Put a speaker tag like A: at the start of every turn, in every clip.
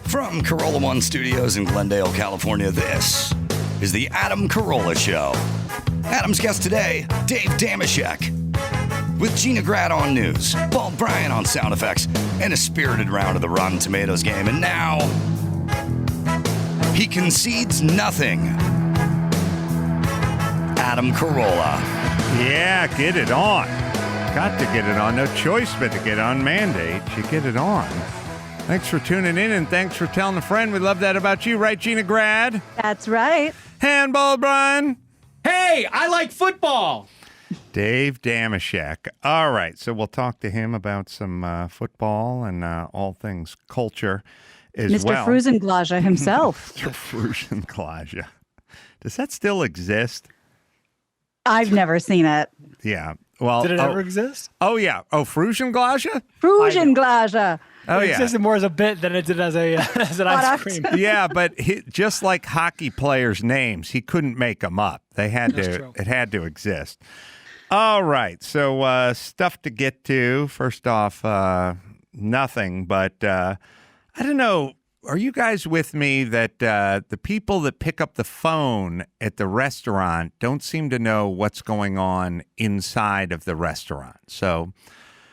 A: From Carolla One Studios in Glendale, California, this is the Adam Carolla Show. Adam's guest today, Dave Dameshek. With Gina Grad on news, Paul Bryan on sound effects, and a spirited round of the Rotten Tomatoes game. And now, he concedes nothing. Adam Carolla.
B: Yeah, get it on. Got to get it on. No choice but to get on. Mandate. You get it on. Thanks for tuning in, and thanks for telling a friend. We love that about you, right, Gina Grad?
C: That's right.
B: Handball, Brian.
D: Hey, I like football.
B: Dave Dameshek. All right, so we'll talk to him about some football and all things culture as
C: Mr.
B: well.
C: Mr. Fruzenglaja himself.
B: Mr. Fruzenglaja. Does that still exist?
C: I've never seen it.
B: Yeah. Well,
D: Did it ever exist?
B: Oh, yeah. Oh, Fruzenglaja?
C: Fruzenglaja.
B: Oh,
D: It
B: yeah.
D: existed more as a bit than it did as an ice cream.
B: Yeah, but just like hockey players' names, he couldn't make them up. They had
D: That's
B: to.
D: true.
B: It had to exist. All right, so stuff to get to. First off, nothing, but I don't know. Are you guys with me that the people that pick up the phone at the restaurant don't seem to know what's going on inside of the restaurant? So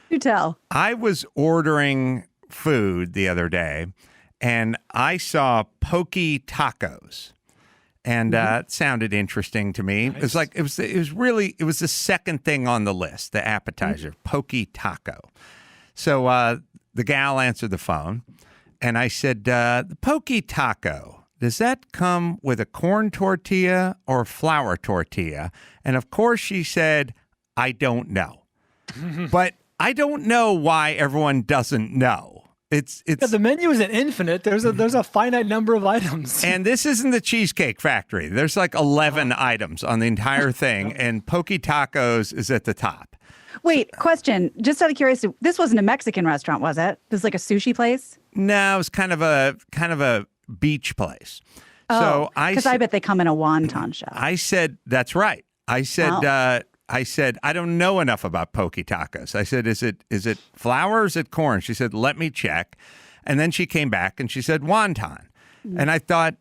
C: You tell.
B: I was ordering food the other day, and I saw pokey tacos, and it sounded interesting to me.
D: Nice.
B: It was like it was the second thing on the list, the appetizer, pokey taco. So the gal answered the phone, and I said, "The pokey taco, does that come with a corn tortilla or flour tortilla?" And of course, she said, "I don't know," but I don't know why everyone doesn't know. It's
D: Yeah, the menu isn't infinite. There's a finite number of items.
B: and this isn't the Cheesecake Factory. There's like 11 items on the entire thing, and Pokey Tacos is at the top.
C: Wait, question. Just out of curiosity, this wasn't a Mexican restaurant, was it? This was like a sushi place?
B: No, it was kind of a beach place. So
C: because I bet they come in a wonton shell.
B: I said, that's right. I said, I don't know enough about Pokey Tacos. I said, is it flour or is it corn? She said, let me check. And then she came back and she said, wonton. And I thought,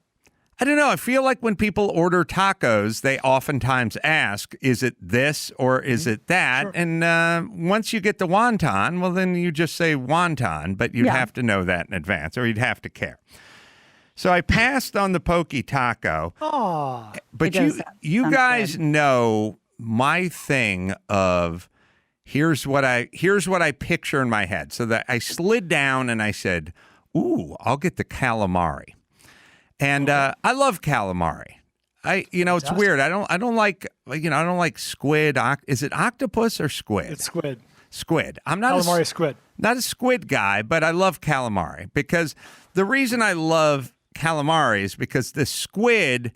B: I don't know. I feel like when people order tacos, they oftentimes ask, is it this or is it that?
D: Sure.
B: And once you get the wonton, well, then you just say wonton, but you'd have to know that in advance or you'd have to care. So I passed on the Pokey Taco.
D: Aw.
B: But
C: It
B: you
C: sounds
B: guys
C: good.
B: know my thing of here's what I picture in my head. So that I slid down and I said, "Ooh, I'll get the calamari," and I love calamari. It's weird. I don't like squid. Is it octopus or squid?
D: It's squid.
B: Squid. I'm not
D: Calamari squid.
B: not a squid guy, but I love calamari because the reason I love calamari is because the squid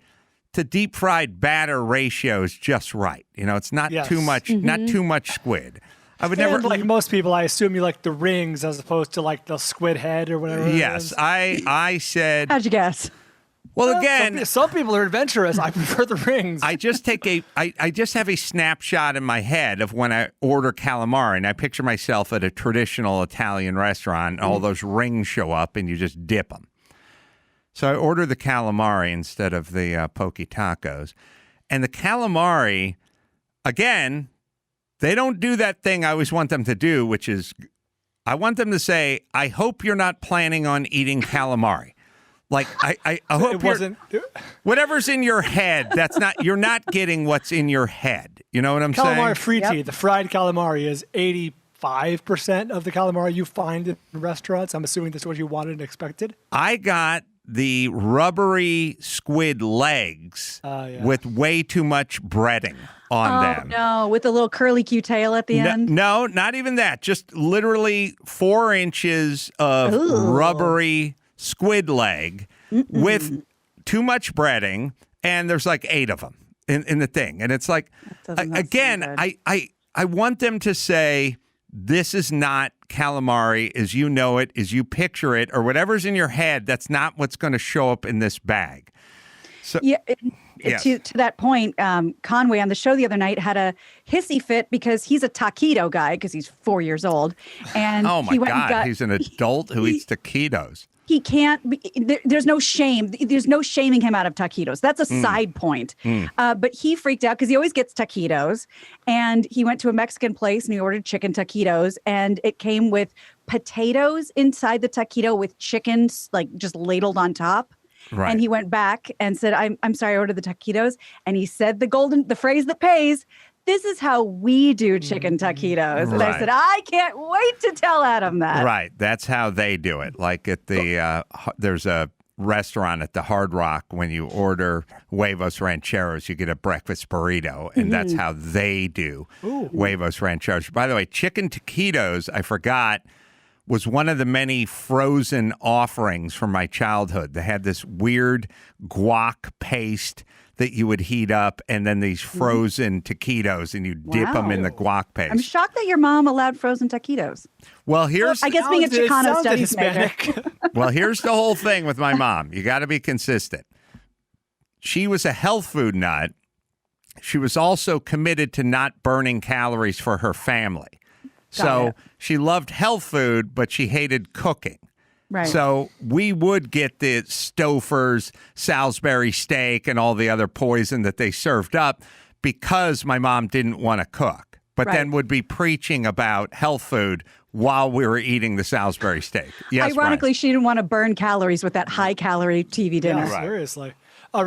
B: to deep fried batter ratio is just right. It's not
D: Yes.
B: too much, not too much squid. I would
D: And
B: never
D: like most people, I assume you like the rings as opposed to like the squid head or whatever. it
B: Yes,
D: is.
B: I said.
C: How'd you guess?
B: Well, again,
D: some people are adventurous. I prefer the rings.
B: I just I just have a snapshot in my head of when I order calamari, and I picture myself at a traditional Italian restaurant. And all those rings show up, and you just dip them. So I order the calamari instead of the Pokey Tacos. And the calamari, again, they don't do that thing I always want them to do, which is I want them to say, I hope you're not planning on eating calamari. Like, I hope
D: it wasn't.
B: whatever's in your head, you're not getting what's in your head. You know what I'm
D: Calamari
B: saying?
D: fritti, the fried calamari is 85% of the calamari you find in restaurants. I'm assuming that's what you wanted and expected.
B: I got the rubbery squid legs with way too much breading on them.
C: No, with the little curly Q tail at the end.
B: No, not even that. Just literally 4 inches of rubbery squid leg with too much breading, and there's like 8 of them in the thing. And it's like, again, I want them to say, this is not calamari as you know it, as you picture it, or whatever's in your head. That's not what's going to show up in this bag. So, yes.
C: To that point, Conway on the show the other night had a hissy fit because he's a taquito guy because he's 4 years old. And
B: oh my
C: he went
B: God,
C: and got,
B: he's an adult who eats taquitos.
C: he can't. There's no shame. There's no shaming him out of taquitos. That's a side point. But he freaked out because he always gets taquitos, and he went to a Mexican place and he ordered chicken taquitos, and it came with potatoes inside the taquito with chickens like just ladled on top.
B: Right.
C: And he went back and said, I'm sorry, I ordered the taquitos. And he said the phrase that pays, this is how we do chicken taquitos. And I said, I can't wait to tell Adam that.
B: Right. That's how they do it. Like at the, there's a restaurant at the Hard Rock, when you order huevos rancheros, you get a breakfast burrito. And that's how they do huevos rancheros. By the way, chicken taquitos, I forgot, was one of the many frozen offerings from my childhood. They had this weird guac paste that you would heat up, and then these frozen taquitos, and you dip them in the guac paste.
C: I'm shocked that your mom allowed frozen taquitos.
B: Well, here's...
C: I guess being a Chicano studies
D: Hispanic.
C: major.
B: Well, here's the whole thing with my mom. You got to be consistent. She was a health food nut. She was also committed to not burning calories for her family. So she loved health food, but she hated cooking.
C: Right.
B: So we would get the Stouffer's, Salisbury steak, and all the other poison that they served up because my mom didn't want to cook, but then would be preaching about health food while we were eating the Salisbury steak. Yes,
C: Ironically,
B: Brian.
C: she didn't want to burn calories with that high-calorie TV dinner.
D: Yeah, seriously. The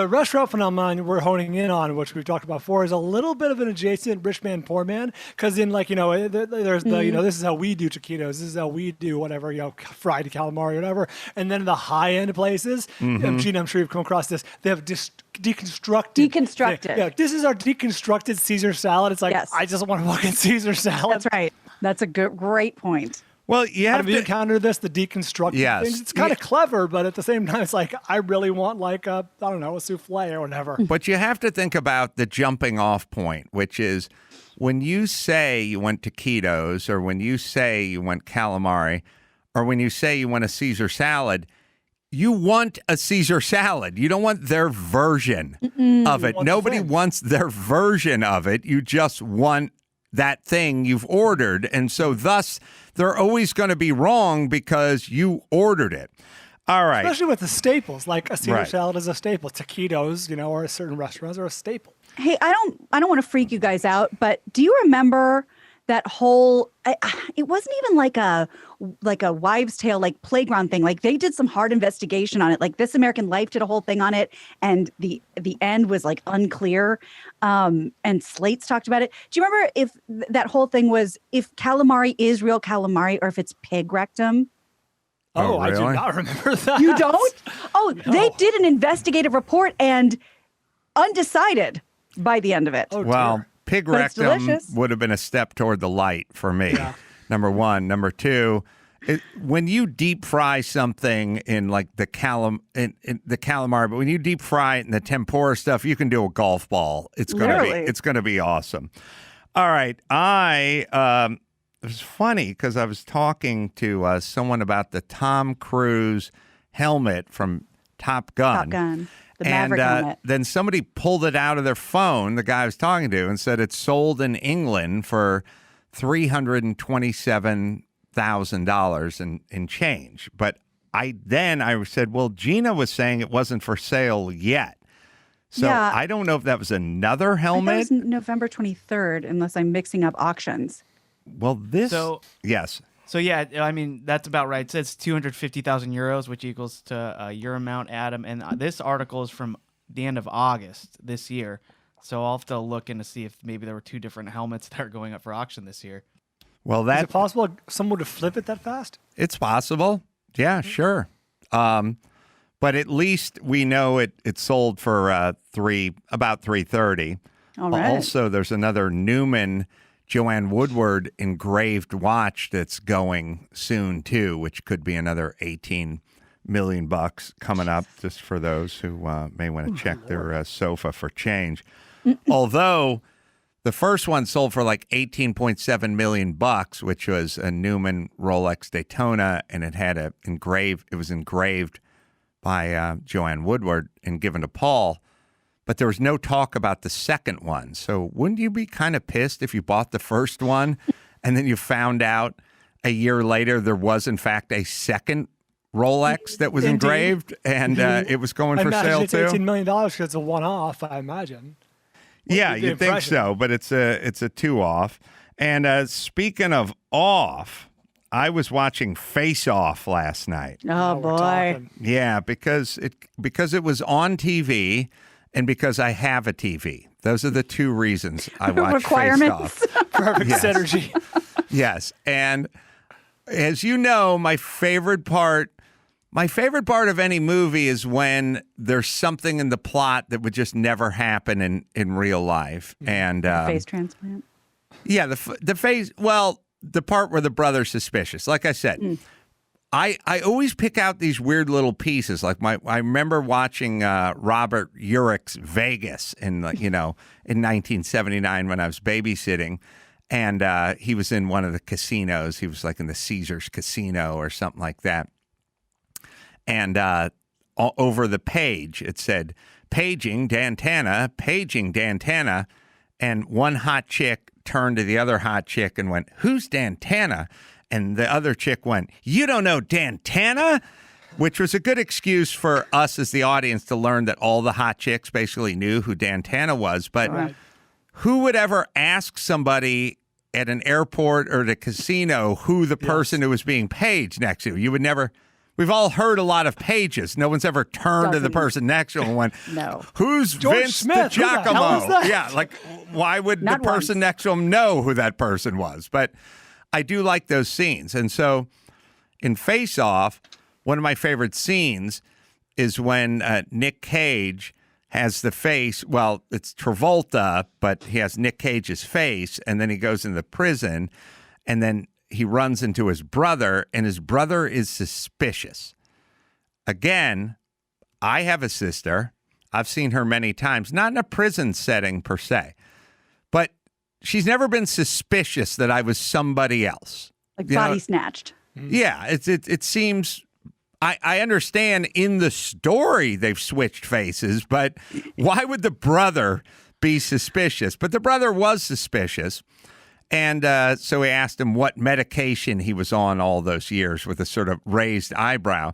D: restaurant phenomenon we're honing in on, which we've talked about before, is a little bit of an adjacent rich man, poor man. Because in there's the, this is how we do taquitos. This is how we do whatever, fried calamari or whatever. And then the high end places, Gina, I'm sure you've come across this. They have deconstructed.
C: Deconstructed.
D: Yeah, this is our deconstructed Caesar salad. It's like, I just want to fucking Caesar salad.
C: That's right. That's a great point.
B: Well, you have
D: to encounter this, the deconstructed things. It's kind of clever, but at the same time, it's like, I really want a souffle or whatever.
B: But you have to think about the jumping off point, which is when you say you went taquitos, or when you say you went calamari, or when you say you want a Caesar salad, you want a Caesar salad. You don't want their version of it. Nobody wants their version of it. You just want that thing you've ordered. And so thus, they're always going to be wrong because you ordered it. All right.
D: Especially with the staples, like a Caesar salad is a staple. Taquitos, or certain restaurants are a staple.
C: Hey, I don't want to freak you guys out, but do you remember that whole, it wasn't even like a wives' tale, like playground thing. Like they did some hard investigation on it. Like This American Life did a whole thing on it, and the end was like unclear. And Slate's talked about it. Do you remember if that whole thing was if calamari is real calamari or if it's pig rectum?
D: Oh,
B: really?
D: I do not remember that.
C: You don't? Oh, no. They did an investigative report and undecided by the end of it.
D: Oh,
B: well,
D: dear.
B: Pig rectum would have been a step toward the light for me. Yeah. Number one. Number two, when you deep fry something in like the calamari, but when you deep fry it in the tempura stuff, you can do a golf ball. It's gonna be awesome. All right, it was funny because I was talking to someone about the Tom Cruise helmet from Top Gun.
C: Top Gun. The Maverick helmet.
B: Then somebody pulled it out of their phone, the guy I was talking to, and said it's sold in England for $327,000 in change. But I said, well, Gina was saying it wasn't for sale yet. So I don't know if that was another helmet.
C: I thought it was November 23rd, unless I'm mixing up auctions.
B: Well, yes.
E: So, yeah, I mean, that's about right. It says 250,000 euros, which equals to your amount, Adam. And this article is from the end of August this year. So I'll have to look in to see if maybe there were two different helmets that are going up for auction this year.
B: Well,
D: is it possible someone would flip it that fast?
B: It's possible. Yeah, sure. But at least we know it sold for about $330,000.
C: All right.
B: Also, there's another Newman Joanne Woodward engraved watch that's going soon too, which could be another $18 million coming up, just for those who may want to check their sofa for change. Although the first one sold for like $18.7 million, which was a Newman Rolex Daytona, and it had it was engraved by Joanne Woodward and given to Paul. But there was no talk about the second one. So wouldn't you be kind of pissed if you bought the first one and then you found out a year later, there was, in fact, a second Rolex that was
D: Indeed.
B: engraved, and it was going for
D: I imagine
B: sale,
D: it's
B: too.
D: $18 million because it's a one-off, I imagine.
B: Yeah,
D: the
B: you'd think
D: impression?
B: so, but it's a two-off. And speaking of off, I was watching Face Off last night.
C: Oh
D: Now we're
C: boy.
D: talking.
B: Yeah, because it was on TV and because I have a TV. Those are the two reasons I watch Face
C: Requirements.
B: Off.
D: Perfect
B: Yes.
D: synergy.
B: Yes, and as you know, my favorite part of any movie is when there's something in the plot that would just never happen in real life. And
C: Face transplant.
B: yeah, the face. Well, the part where the brother's suspicious. Like I said, I always pick out these weird little pieces. Like I remember watching Robert Urich's Vegas in 1979 when I was babysitting, and he was in one of the casinos. He was like in the Caesars Casino or something like that. And over the page, it said, paging Dantana. And one hot chick turned to the other hot chick and went, who's Dantana? And the other chick went, you don't know Dantana? Which was a good excuse for us as the audience to learn that all the hot chicks basically knew who Dantana was. But
D: Right.
B: who would ever ask somebody at an airport or at a casino who the person who was being paged next to? You would never. We've all heard a lot of pages. No one's ever turned to the
C: Doesn't.
B: person next to him and went,
C: No.
B: who's
D: George
B: Vince
D: Smith, who the hell
B: DiGiacomo?
D: is that?
B: Yeah, like, why would
C: Not
B: the person
C: once.
B: next to him know who that person was? But I do like those scenes. And so in Face Off, one of my favorite scenes is when Nick Cage has the face. Well, it's Travolta, but he has Nick Cage's face. And then he goes into prison. And then he runs into his brother, and his brother is suspicious. Again, I have a sister. I've seen her many times, not in a prison setting per se, but she's never been suspicious that I was somebody else.
C: Like
B: You know-
C: body snatched.
B: Yeah, it seems. I understand in the story they've switched faces, but why would the brother be suspicious? But the brother was suspicious. And so we asked him what medication he was on all those years with a sort of raised eyebrow.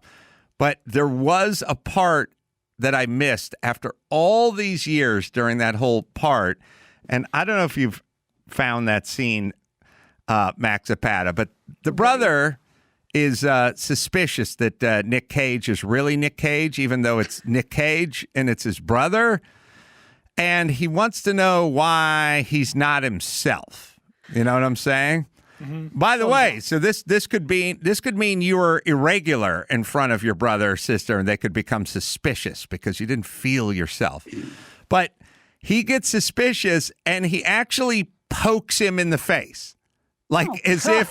B: But there was a part that I missed after all these years during that whole part. And I don't know if you've found that scene, Max Zapata, but the brother is suspicious that Nick Cage is really Nick Cage, even though it's Nick Cage and it's his brother. And he wants to know why he's not himself. You know what I'm saying? Mm-hmm. By the way, so this could mean you were irregular in front of your brother or sister, and they could become suspicious because you didn't feel yourself. But he gets suspicious, and he actually pokes him in the face, like as if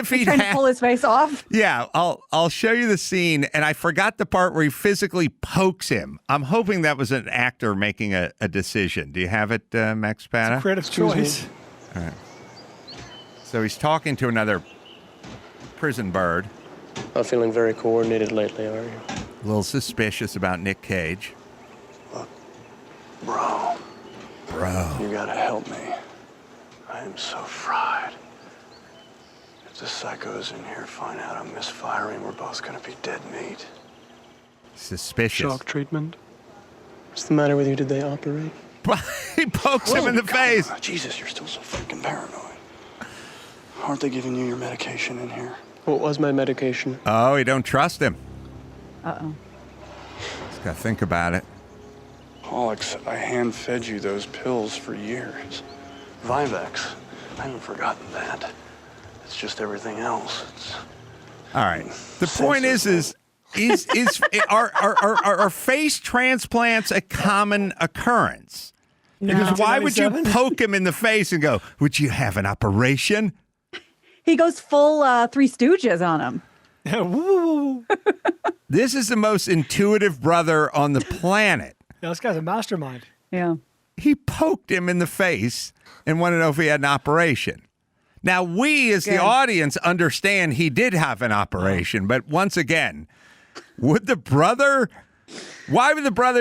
B: he'd
C: Trying to pull his face off.
B: Yeah, I'll show you the scene, and I forgot the part where he physically pokes him. I'm hoping that was an actor making a decision. Do you have it, Max Zapata?
D: Creative choice.
B: All right. So he's talking to another prison bird.
F: Not feeling very coordinated lately, are you?
B: A little suspicious about Nick Cage.
F: Bro,
B: Bro.
F: you gotta help me. I am so fried. If the psychos in here find out I'm misfiring, we're both gonna be dead meat.
B: Suspicious.
F: Shock treatment? What's the matter with you? Did they operate?
B: He pokes him in the face.
F: Oh, Jesus, you're still so freaking paranoid. Aren't they giving you your medication in here? What was my medication?
B: Oh, you don't trust him.
C: Uh-oh.
B: Just got to think about it.
F: Alex, I hand-fed you those pills for years. Vivex. I haven't forgotten that. It's just everything else. It's
B: All right. The point is are face transplants a common occurrence? Because why would you
D: 1997?
B: poke him in the face and go, would you have an operation?
C: He goes full Three Stooges on him.
D: Yeah, woo.
B: This is the most intuitive brother on the planet.
D: Yeah, this guy's a mastermind.
C: Yeah.
B: He poked him in the face and wanted to know if he had an operation. Now, we as the
C: Good.
B: audience understand he did have an operation, but once again, why would the brother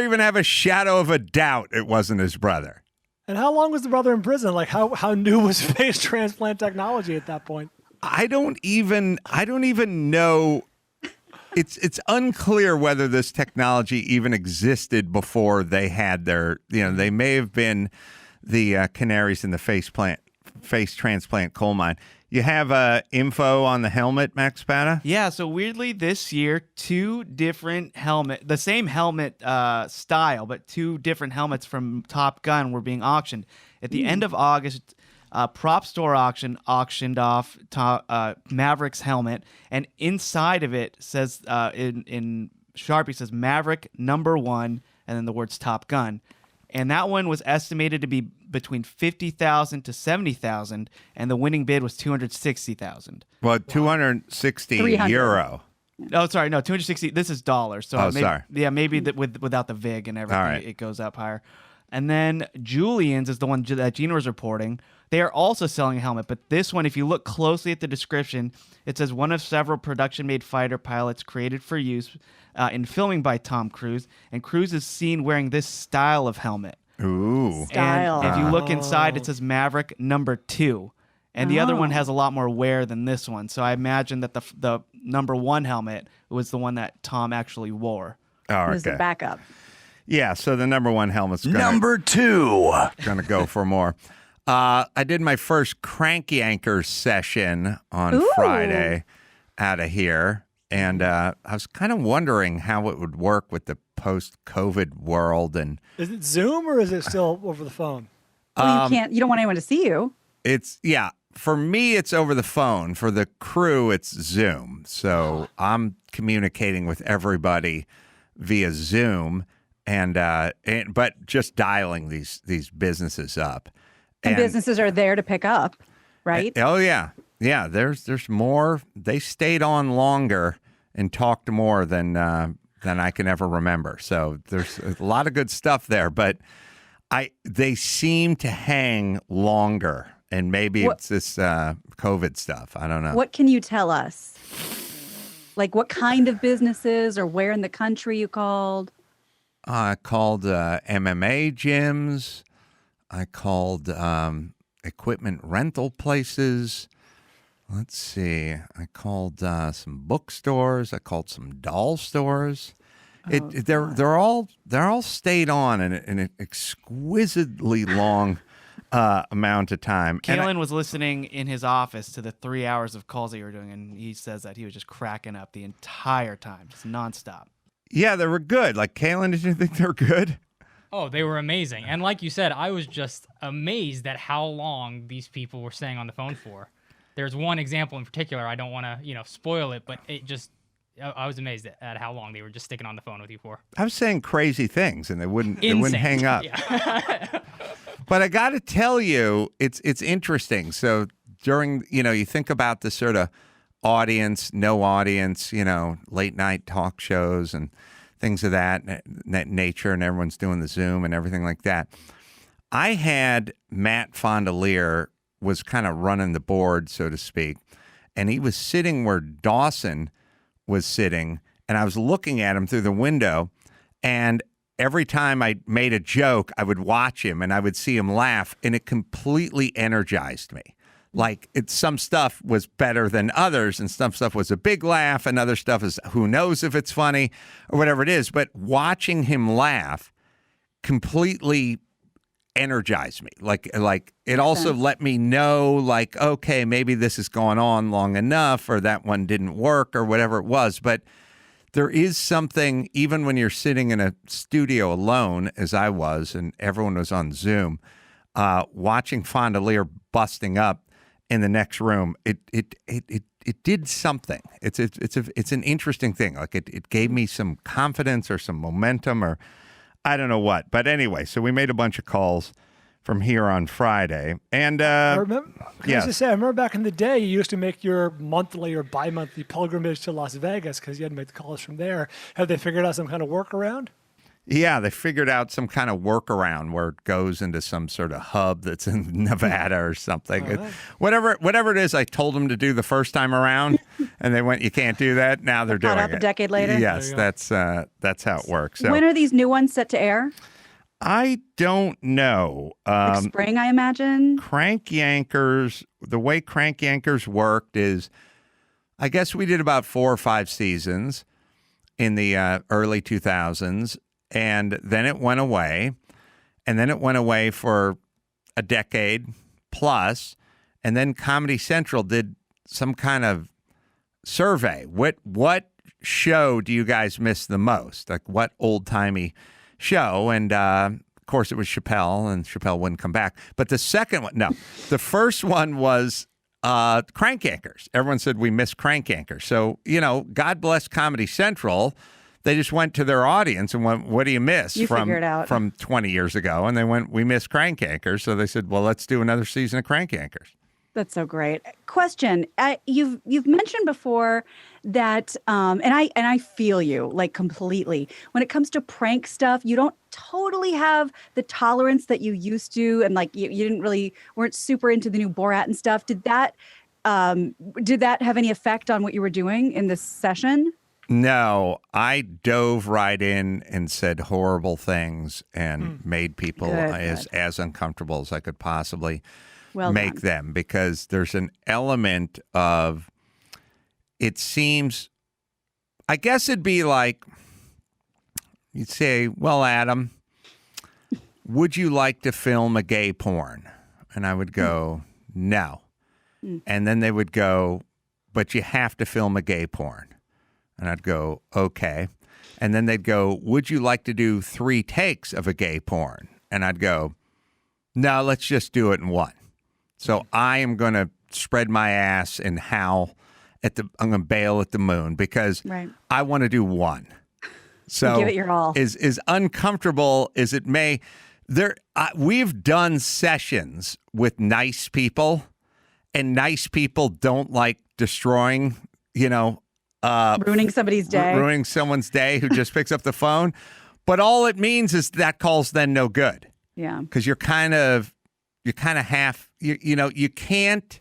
B: even have a shadow of a doubt it wasn't his brother?
D: And how long was the brother in prison? Like, how new was face transplant technology at that point?
B: I don't even know. It's unclear whether this technology even existed before they had their. They may have been the canaries in the face transplant coal mine. You have info on the helmet, Max Spada?
E: Yeah, so weirdly this year, two different the same helmet style, but two different helmets from Top Gun were being auctioned. At the end of August, Prop Store auctioned off Maverick's helmet, and inside of it says, in Sharpie, says Maverick #1, and then the words Top Gun. And that one was estimated to be between 50,000 to 70,000, and the winning bid was 260,000.
B: Well, 260
C: 300.
B: euro.
E: Oh, sorry, no, 260. This is dollars. So maybe,
B: sorry.
E: Yeah, maybe without the VIG and everything,
B: All right.
E: it goes up higher. And then Julian's is the one that Gina was reporting. They are also selling a helmet, but this one, if you look closely at the description, it says one of several production-made fighter pilots created for use in filming by Tom Cruise, and Cruise is seen wearing this style of helmet.
B: Ooh.
C: Style.
E: And if you look inside, it says Maverick #2. And the other one has a lot more wear than this one. So I imagine that the #1 helmet was the one that Tom actually wore.
B: Oh,
C: It was the
B: okay.
C: backup.
B: Yeah, so the #1 helmet's
A: Number 2.
B: gonna go for more. I did my first Crank Yankers session on
C: Ooh.
B: Friday out of here, and I was kind of wondering how it would work with the post-COVID world. And
D: Is it Zoom or is it still over the phone?
C: Well, you don't want anyone to see you.
B: for me, it's over the phone. For the crew, it's Zoom. So I'm communicating with everybody via Zoom, but just dialing these businesses up.
C: And businesses are there to pick up, right?
B: Oh yeah. There's more. They stayed on longer and talked more than I can ever remember. So there's a lot of good stuff there, but they seem to hang longer, and maybe it's this COVID stuff. I don't know.
C: What can you tell us? Like what kind of businesses or where in the country you called?
B: I called MMA gyms. I called equipment rental places. Let's see. I called some bookstores. I called some doll stores. They're all stayed on in an exquisitely long amount of time.
E: Kalen was listening in his office to the 3 hours of calls that you were doing, and he says that he was just cracking up the entire time, just nonstop.
B: Yeah, they were good. Like, Kalen, did you think they were good?
G: Oh, they were amazing. And like you said, I was just amazed at how long these people were staying on the phone for. There's one example in particular. I don't want to, spoil it, but I was amazed at how long they were just sticking on the phone with you for.
B: I was saying crazy things, and they wouldn't hang up.
G: Yeah.
B: But I got to tell you, it's interesting. So during, you think about the sort of audience, no audience, late night talk shows and things of that nature, and everyone's doing the Zoom and everything like that. I had Matt Fondelier was kind of running the board, so to speak, and he was sitting where Dawson was sitting, and I was looking at him through the window, and every time I made a joke, I would watch him, and I would see him laugh, and it completely energized me. Like, some stuff was better than others, and some stuff was a big laugh, and other stuff is who knows if it's funny or whatever it is. But watching him laugh completely energized me. Like it also let me know, like, okay, maybe this is going on long enough, or that one didn't work, or whatever it was. But there is something, even when you're sitting in a studio alone, as I was, and everyone was on Zoom, watching Fondelier busting up in the next room, it did something. It's an interesting thing. Like it gave me some confidence or some momentum, or I don't know what. But anyway, so we made a bunch of calls from here on Friday, and
D: I remember back in the day, you used to make your monthly or bi-monthly pilgrimage to Las Vegas because you had to make the calls from there. Have they figured out some kind of workaround?
B: Yeah, they figured out some kind of workaround where it goes into some sort of hub that's in Nevada or something. Whatever it is, I told them to do the first time around, and they went, "You can't do that." Now they're doing
C: Caught up
B: it.
C: a decade later?
B: Yes, that's how it works. So,
C: When are these new ones set to air?
B: I don't know.
C: Like spring, I imagine.
B: Crank Yankers, the way Crank Yankers worked is, I guess we did about 4 or 5 seasons in the early 2000s, and then it went away, and then it went away for a decade plus, and then Comedy Central did some kind of survey. What show do you guys miss the most? Like what old-timey show? And of course it was Chappelle, and Chappelle wouldn't come back. But the second one, no, the first one was Crank Yankers. Everyone said we miss Crank Yankers. So, God bless Comedy Central. They just went to their audience and went, what do you miss from 20 years ago? And they went, we miss Crank Yankers. So they said, well, let's do another season of Crank Yankers.
C: That's so great. Question: you've mentioned before that, and I feel you like completely. When it comes to prank stuff, you don't totally have the tolerance that you used to, and like you weren't super into the new Borat and stuff. Did that have any effect on what you were doing in this session?
B: No, I dove right in and said horrible things and made people as uncomfortable as I could possibly make them, because there's an element of, it seems, I guess it'd be like, you'd say, well, Adam, would you like to film a gay porn? And I would go, no. And then they would go, but you have to film a gay porn. And I'd go, okay. And then they'd go, would you like to do 3 takes of a gay porn? And I'd go, no, let's just do it in one. So I am going to spread my ass and howl I'm going to bail at the moon, because I want to do one. So
C: give it your all.
B: As uncomfortable as it may, we've done sessions with nice people, and nice people don't like destroying,
C: ruining somebody's day.
B: Ruining someone's day who just picks up the phone. But all it means is that call's then no good.
C: Yeah.
B: Because you're kind of half, you can't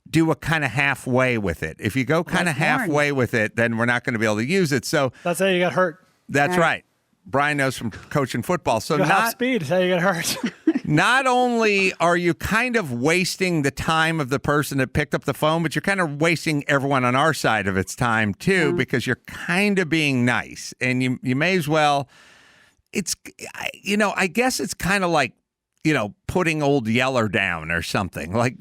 B: do a kind of halfway with it. If you go kind of halfway with it, then we're not going to be able to use it. So
D: that's how you got hurt.
B: That's right. Brian knows from coaching football. So
D: half speed is how you get hurt.
B: Not only are you kind of wasting the time of the person that picked up the phone, but you're kind of wasting everyone on our side of its time too, because you're kind of being nice, and you may as well. It's, I guess it's kind of like, putting Old Yeller down or something. Like,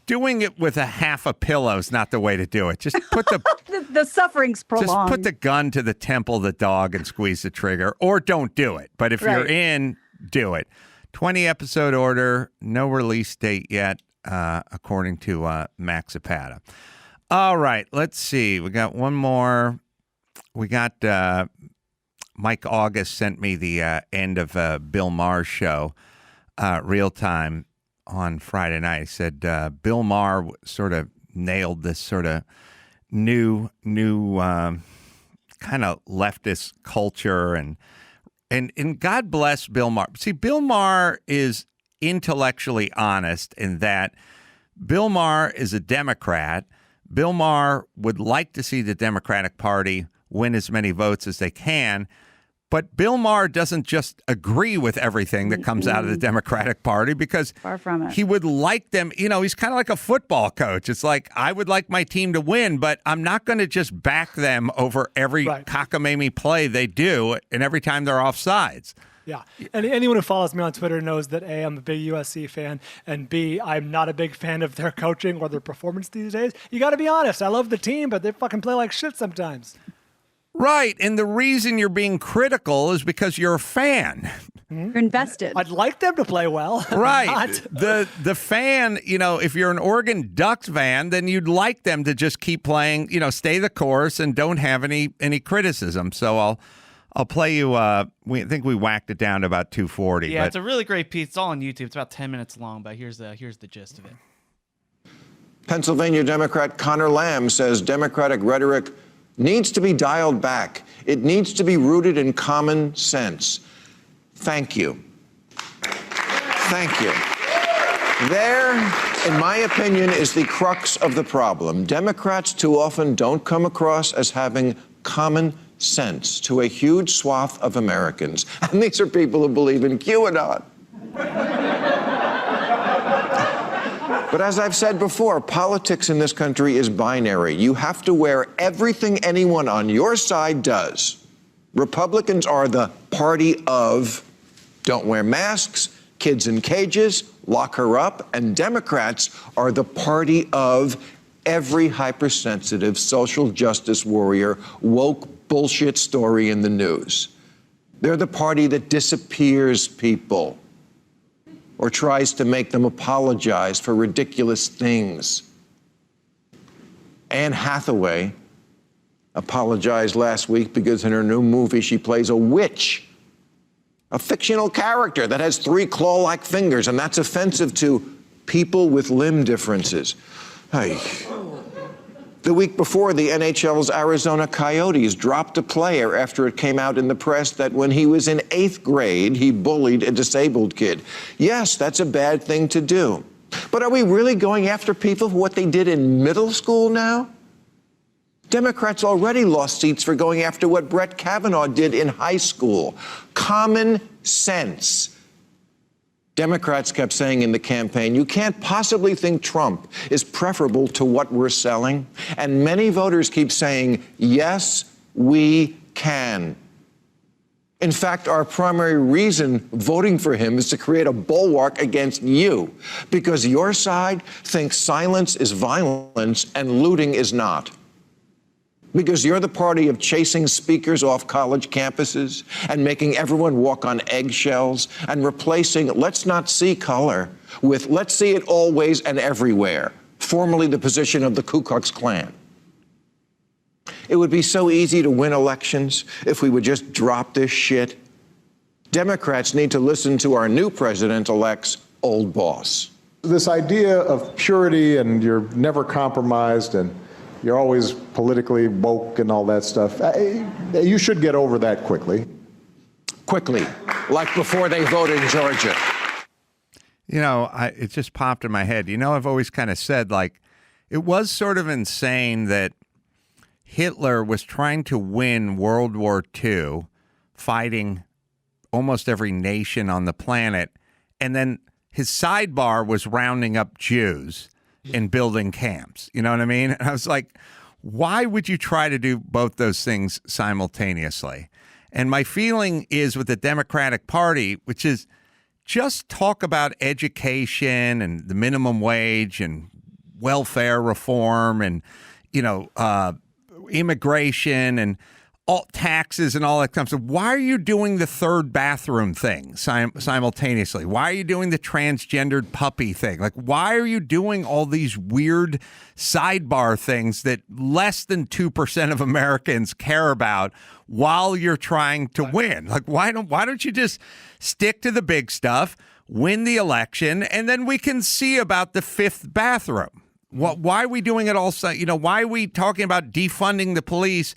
B: doing it with a half a pillow is not the way to do it. Just put
C: the suffering's prolonged.
B: Just put the gun to the temple of the dog and squeeze the trigger, or don't do it. But if you're in, do it. 20-episode order, no release date yet, according to Max Zapata. All right, let's see. We got one more. We got Mike August sent me the end of Bill Maher's show. Real time on Friday night. He said Bill Maher sort of nailed this sort of new kind of leftist culture, and God bless Bill Maher. See, Bill Maher is intellectually honest in that Bill Maher is a Democrat. Bill Maher would like to see the Democratic Party win as many votes as they can. But Bill Maher doesn't just agree with everything that comes out of the Democratic Party, because
C: far from it.
B: He would like them. He's kind of like a football coach. It's like, I would like my team to win, but I'm not going to just back them over every cockamamie play they do and every time they're off sides.
D: Yeah. And anyone who follows me on Twitter knows that A, I'm a big USC fan, and B, I'm not a big fan of their coaching or their performance these days. You got to be honest. I love the team, but they fucking play like shit sometimes.
B: Right, and the reason you're being critical is because you're a fan.
C: You're invested.
D: I'd like them to play well.
B: Right. The fan, if you're an Oregon Ducks fan, then you'd like them to just keep playing, stay the course and don't have any criticism. So I'll play you. We think we whacked it down to about 2:40.
E: Yeah, it's a really great piece. It's all on YouTube. It's about 10 minutes long, but here's the gist of it.
H: Pennsylvania Democrat Connor Lamb says Democratic rhetoric needs to be dialed back. It needs to be rooted in common sense. Thank you. Thank you. There, in my opinion, is the crux of the problem. Democrats too often don't come across as having common sense to a huge swath of Americans. And these are people who believe in QAnon. But as I've said before, politics in this country is binary. You have to wear everything anyone on your side does. Republicans are the party of don't wear masks, kids in cages, lock her up, and Democrats are the party of every hypersensitive social justice warrior, woke bullshit story in the news. They're the party that disappears people or tries to make them apologize for ridiculous things. Anne Hathaway apologized last week because in her new movie she plays a witch, a fictional character that has 3 claw-like fingers, and that's offensive to people with limb differences. Hey. The week before, the NHL's Arizona Coyotes dropped a player after it came out in the press that when he was in 8th grade, he bullied a disabled kid. Yes, that's a bad thing to do. But are we really going after people for what they did in middle school now? Democrats already lost seats for going after what Brett Kavanaugh did in high school. Common sense. Democrats kept saying in the campaign, you can't possibly think Trump is preferable to what we're selling. And many voters keep saying, yes, we can. In fact, our primary reason voting for him is to create a bulwark against you, because your side thinks silence is violence and looting is not. Because you're the party of chasing speakers off college campuses and making everyone walk on eggshells and replacing let's not see color with let's see it always and everywhere, formerly the position of the Ku Klux Klan. It would be so easy to win elections if we would just drop this shit. Democrats need to listen to our new president-elect's old boss.
I: This idea of purity and you're never compromised and you're always politically woke and all that stuff. You should get over that quickly.
H: Quickly, like before they voted in Georgia.
B: You know, it just popped in my head. You know, I've always kind of said, like, it was sort of insane that Hitler was trying to win World War II, fighting almost every nation on the planet, and then his sidebar was rounding up Jews and building camps. You know what I mean? And I was like, why would you try to do both those things simultaneously? And my feeling is with the Democratic Party, which is just talk about education and the minimum wage and welfare reform and, you know, immigration and all taxes and all that kind of stuff. Why are you doing the third bathroom thing simultaneously? Why are you doing the transgendered puppy thing? Like, why are you doing all these weird sidebar things that less than 2% of Americans care about while you're trying to win? Like, why don't you just stick to the big stuff, win the election, and then we can see about the fifth bathroom? Why are we doing it all? You know, why are we talking about defunding the police?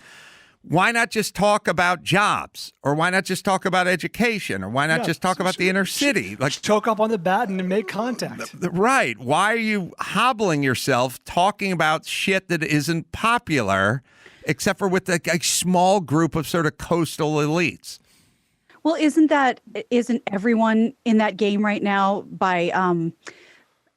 B: Why not just talk about jobs? Or why not just talk about education? Or why not just talk about the inner city? Like,
D: choke up on the baton and make contact.
B: Right. Why are you hobbling yourself talking about shit that isn't popular, except for with a small group of sort of coastal elites?
C: Well, isn't everyone in that game right now by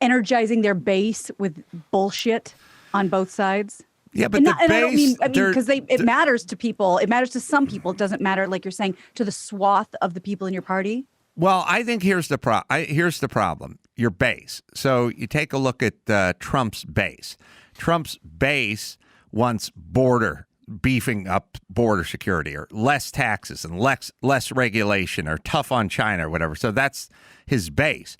C: energizing their base with bullshit on both sides?
B: Yeah, but I don't mean
C: because it matters to people. It matters to some people. It doesn't matter, like you're saying, to the swath of the people in your party.
B: Well, I think here's the problem. Your base. So you take a look at Trump's base. Trump's base wants beefing up border security or less taxes and less regulation or tough on China or whatever. So that's his base.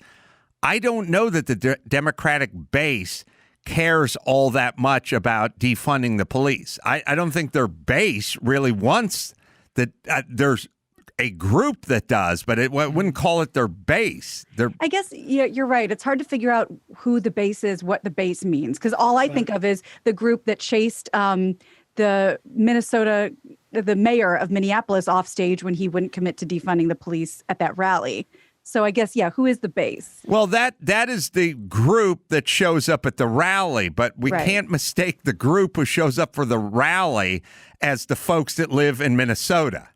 B: I don't know that the Democratic base cares all that much about defunding the police. I don't think their base really wants that. There's a group that does, but it wouldn't call it their base.
C: I guess you're right. It's hard to figure out who the base is, what the base means, because all I think of is the group that chased the mayor of Minneapolis off stage when he wouldn't commit to defunding the police at that rally. So I guess, yeah, who is the base?
B: Well, that is the group that shows up at the rally, but we
C: Right.
B: can't mistake the group who shows up for the rally as the folks that live in Minnesota.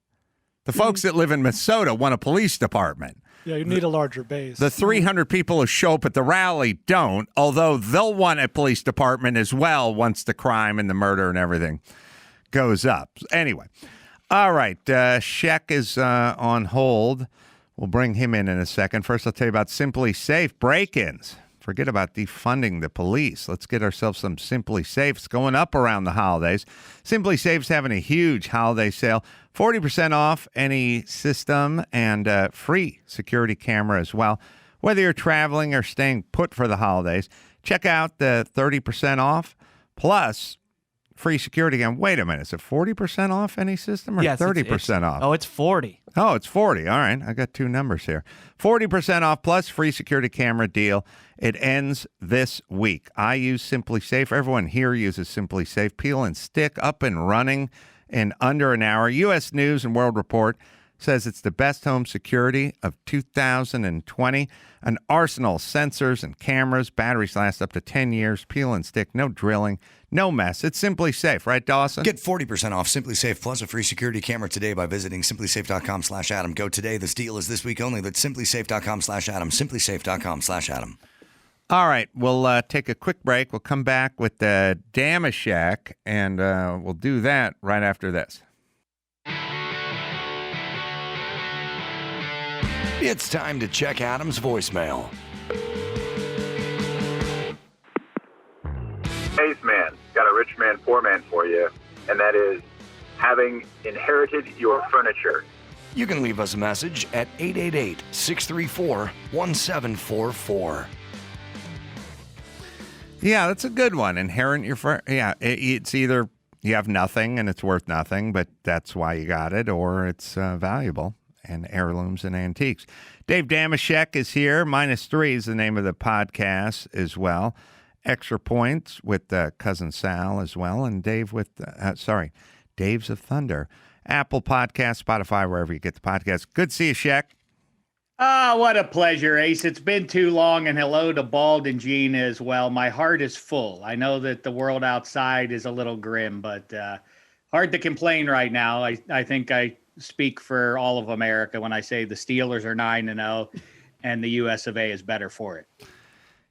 B: The folks that live in Minnesota want a police department.
D: Yeah, you need a larger base.
B: The 300 people who show up at the rally don't, although they'll want a police department as well once the crime and the murder and everything goes up. Anyway, all right, Sheck is on hold. We'll bring him in a second. First, I'll tell you about Simply Safe break-ins. Forget about defunding the police. Let's get ourselves some Simply Safe. It's going up around the holidays. Simply Safe's having a huge holiday sale. 40% off any system and free security camera as well. Whether you're traveling or staying put for the holidays, check out the 30% off plus free security camera. Wait a minute. Is it 40% off any system or
E: Yes,
B: 30% off?
E: Oh, it's 40.
B: Oh, it's 40. All right. I got two numbers here. 40% off plus free security camera deal. It ends this week. I use Simply Safe. Everyone here uses Simply Safe. Peel and stick, up and running in under an hour. U.S. News and World Report says it's the best home security of 2020. An arsenal of sensors and cameras. Batteries last up to 10 years. Peel and stick. No drilling. No mess. It's Simply Safe, right, Dawson?
A: Get 40% off Simply Safe plus a free security camera today by visiting simplysafe.com/Adam. Go today. This deal is this week only. That's simplysafe.com/Adam. Simplysafe.com/Adam.
B: All right, we'll take a quick break. We'll come back with the Dameshek, and we'll do that right after this.
A: It's time to check Adam's voicemail.
J: Man, got a rich man, poor man for you, and that is having inherited your furniture.
A: You can leave us a message at 888-634-1744.
B: Yeah, that's a good one. Inherit your it's either you have nothing and it's worth nothing, but that's why you got it, or it's valuable and heirlooms and antiques. Dave Dameshek is here. -3 is the name of the podcast as well. Extra Points with Cousin Sal as well, and Dave with, Dave's of Thunder. Apple Podcast, Spotify, wherever you get the podcast. Good to see you, Sheck.
K: What a pleasure, Ace. It's been too long, and hello to Bald and Gina as well. My heart is full. I know that the world outside is a little grim, but hard to complain right now. I think I speak for all of America when I say the Steelers are 9-0, and the US of A is better for it.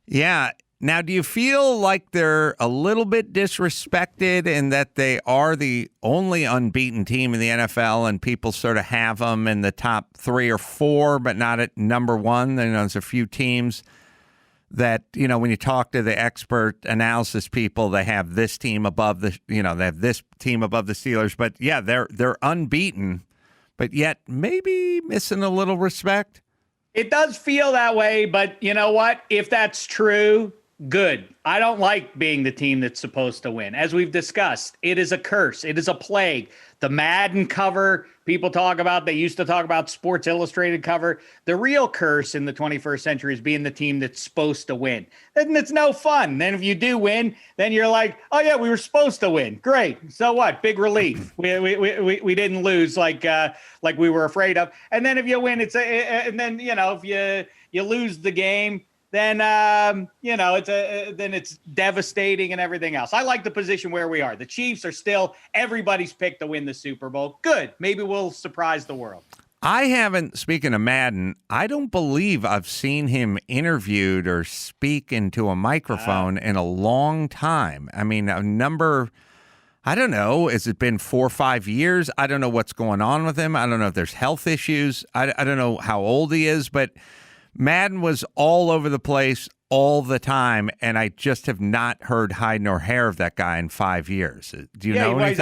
B: Yeah. Now, do you feel like they're a little bit disrespected in that they are the only unbeaten team in the NFL and people sort of have them in the top 3 or 4, but not at number 1? There's a few teams that, when you talk to the expert analysis people, they have this team above they have this team above the Steelers. But yeah, they're unbeaten, but yet maybe missing a little respect.
K: It does feel that way, but you know what? If that's true, good. I don't like being the team that's supposed to win. As we've discussed, it is a curse. It is a plague. The Madden cover, people talk about, they used to talk about Sports Illustrated cover. The real curse in the 21st century is being the team that's supposed to win. Then it's no fun. Then if you do win, then you're like, oh yeah, we were supposed to win. Great. So what? Big relief. We didn't lose like we were afraid of. And then if you win, if you lose the game, then it's devastating and everything else. I like the position where we are. The Chiefs are still everybody's pick to win the Super Bowl. Good. Maybe we'll surprise the world.
B: I haven't, speaking of Madden, I don't believe I've seen him interviewed or speak into a microphone in a long time. I mean, I don't know, has it been 4 or 5 years? I don't know what's going on with him. I don't know if there's health issues. I don't know how old he is, but Madden was all over the place all the time, and I just have not heard hide nor hair of that guy in 5 years. Do you know anything?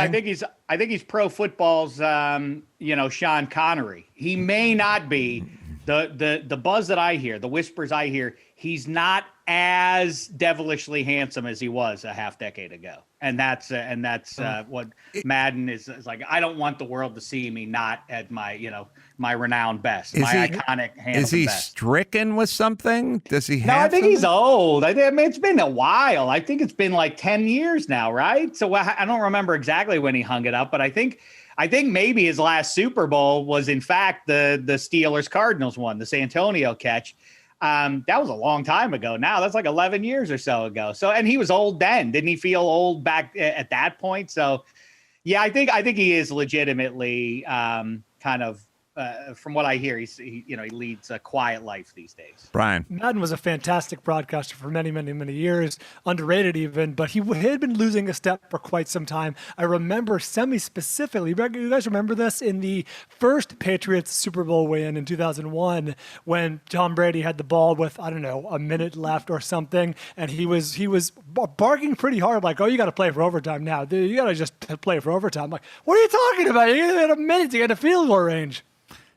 K: I think he's pro football's Sean Connery. He may not be the buzz that I hear, the whispers I hear. He's not as devilishly handsome as he was a half decade ago. And that's what Madden is like. I don't want the world to see me not at my renowned best, iconic handsome
B: Is he
K: best.
B: stricken with something? Does he have
K: No, I think he's
B: something?
K: old. I mean, it's been a while. I think it's been like 10 years now, right? So I don't remember exactly when he hung it up, but I think maybe his last Super Bowl was, in fact, the Steelers Cardinals one, the Santonio catch. That was a long time ago now. That's like 11 years or so ago. So, and he was old then. Didn't he feel old back at that point? So, yeah, I think he is legitimately kind of, from what I hear, he leads a quiet life these days.
B: Brian.
D: Madden was a fantastic broadcaster for many, many, many years, underrated even, but he had been losing a step for quite some time. I remember semi-specifically, you guys remember this, in the first Patriots Super Bowl win in 2001 when Tom Brady had the ball with, I don't know, a minute left or something, and he was barking pretty hard, like, oh, you got to play for overtime now. Dude, you got to just play for overtime. I'm like, what are you talking about? You got a minute to get a field goal range.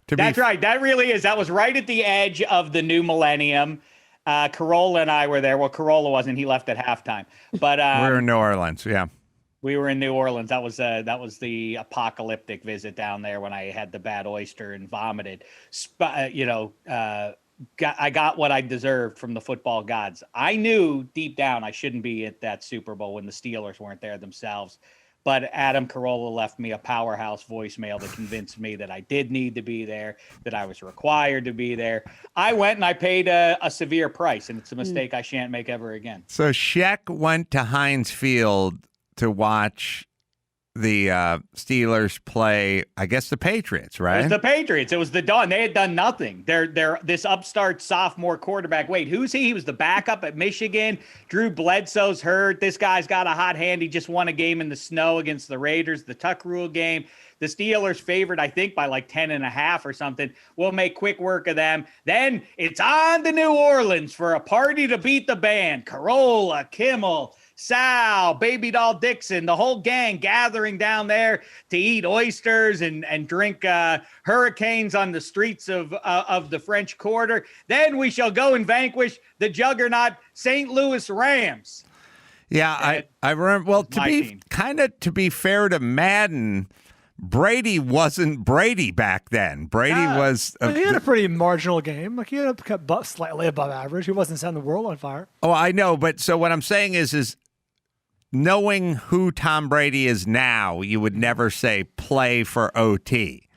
K: That's right. That really is. That was right at the edge of the new millennium. Carolla and I were there. Well, Carolla wasn't. He left at halftime. But
B: we were in New Orleans. Yeah.
K: We were in New Orleans. That was the apocalyptic visit down there when I had the bad oyster and vomited. I got what I deserved from the football gods. I knew deep down I shouldn't be at that Super Bowl when the Steelers weren't there themselves. But Adam Carolla left me a powerhouse voicemail that convinced me that I did need to be there, that I was required to be there. I went and I paid a severe price, and it's a mistake I shan't make ever again.
B: So Sheck went to Heinz Field to watch the Steelers play, I guess, the Patriots, right?
K: It was the Patriots. It was the Dawn. They had done nothing. They're this upstart sophomore quarterback. Wait, who's he? He was the backup at Michigan. Drew Bledsoe's hurt. This guy's got a hot hand. He just won a game in the snow against the Raiders, the Tuck Rule game. The Steelers favored, I think, by like 10.5 or something. We'll make quick work of them. Then it's on to New Orleans for a party to beat the band. Carolla, Kimmel, Sal, Baby Doll Dixon, the whole gang gathering down there to eat oysters and drink hurricanes on the streets of the French Quarter. Then we shall go and vanquish the juggernaut St. Louis Rams.
B: Yeah, I remember. Well, to be fair to Madden, Brady wasn't Brady back then. Brady was.
D: He had a pretty marginal game. Like, he had slightly above average. He wasn't setting the world on fire.
B: Oh, I know. But so what I'm saying is knowing who Tom Brady is now, you would never say play for OT.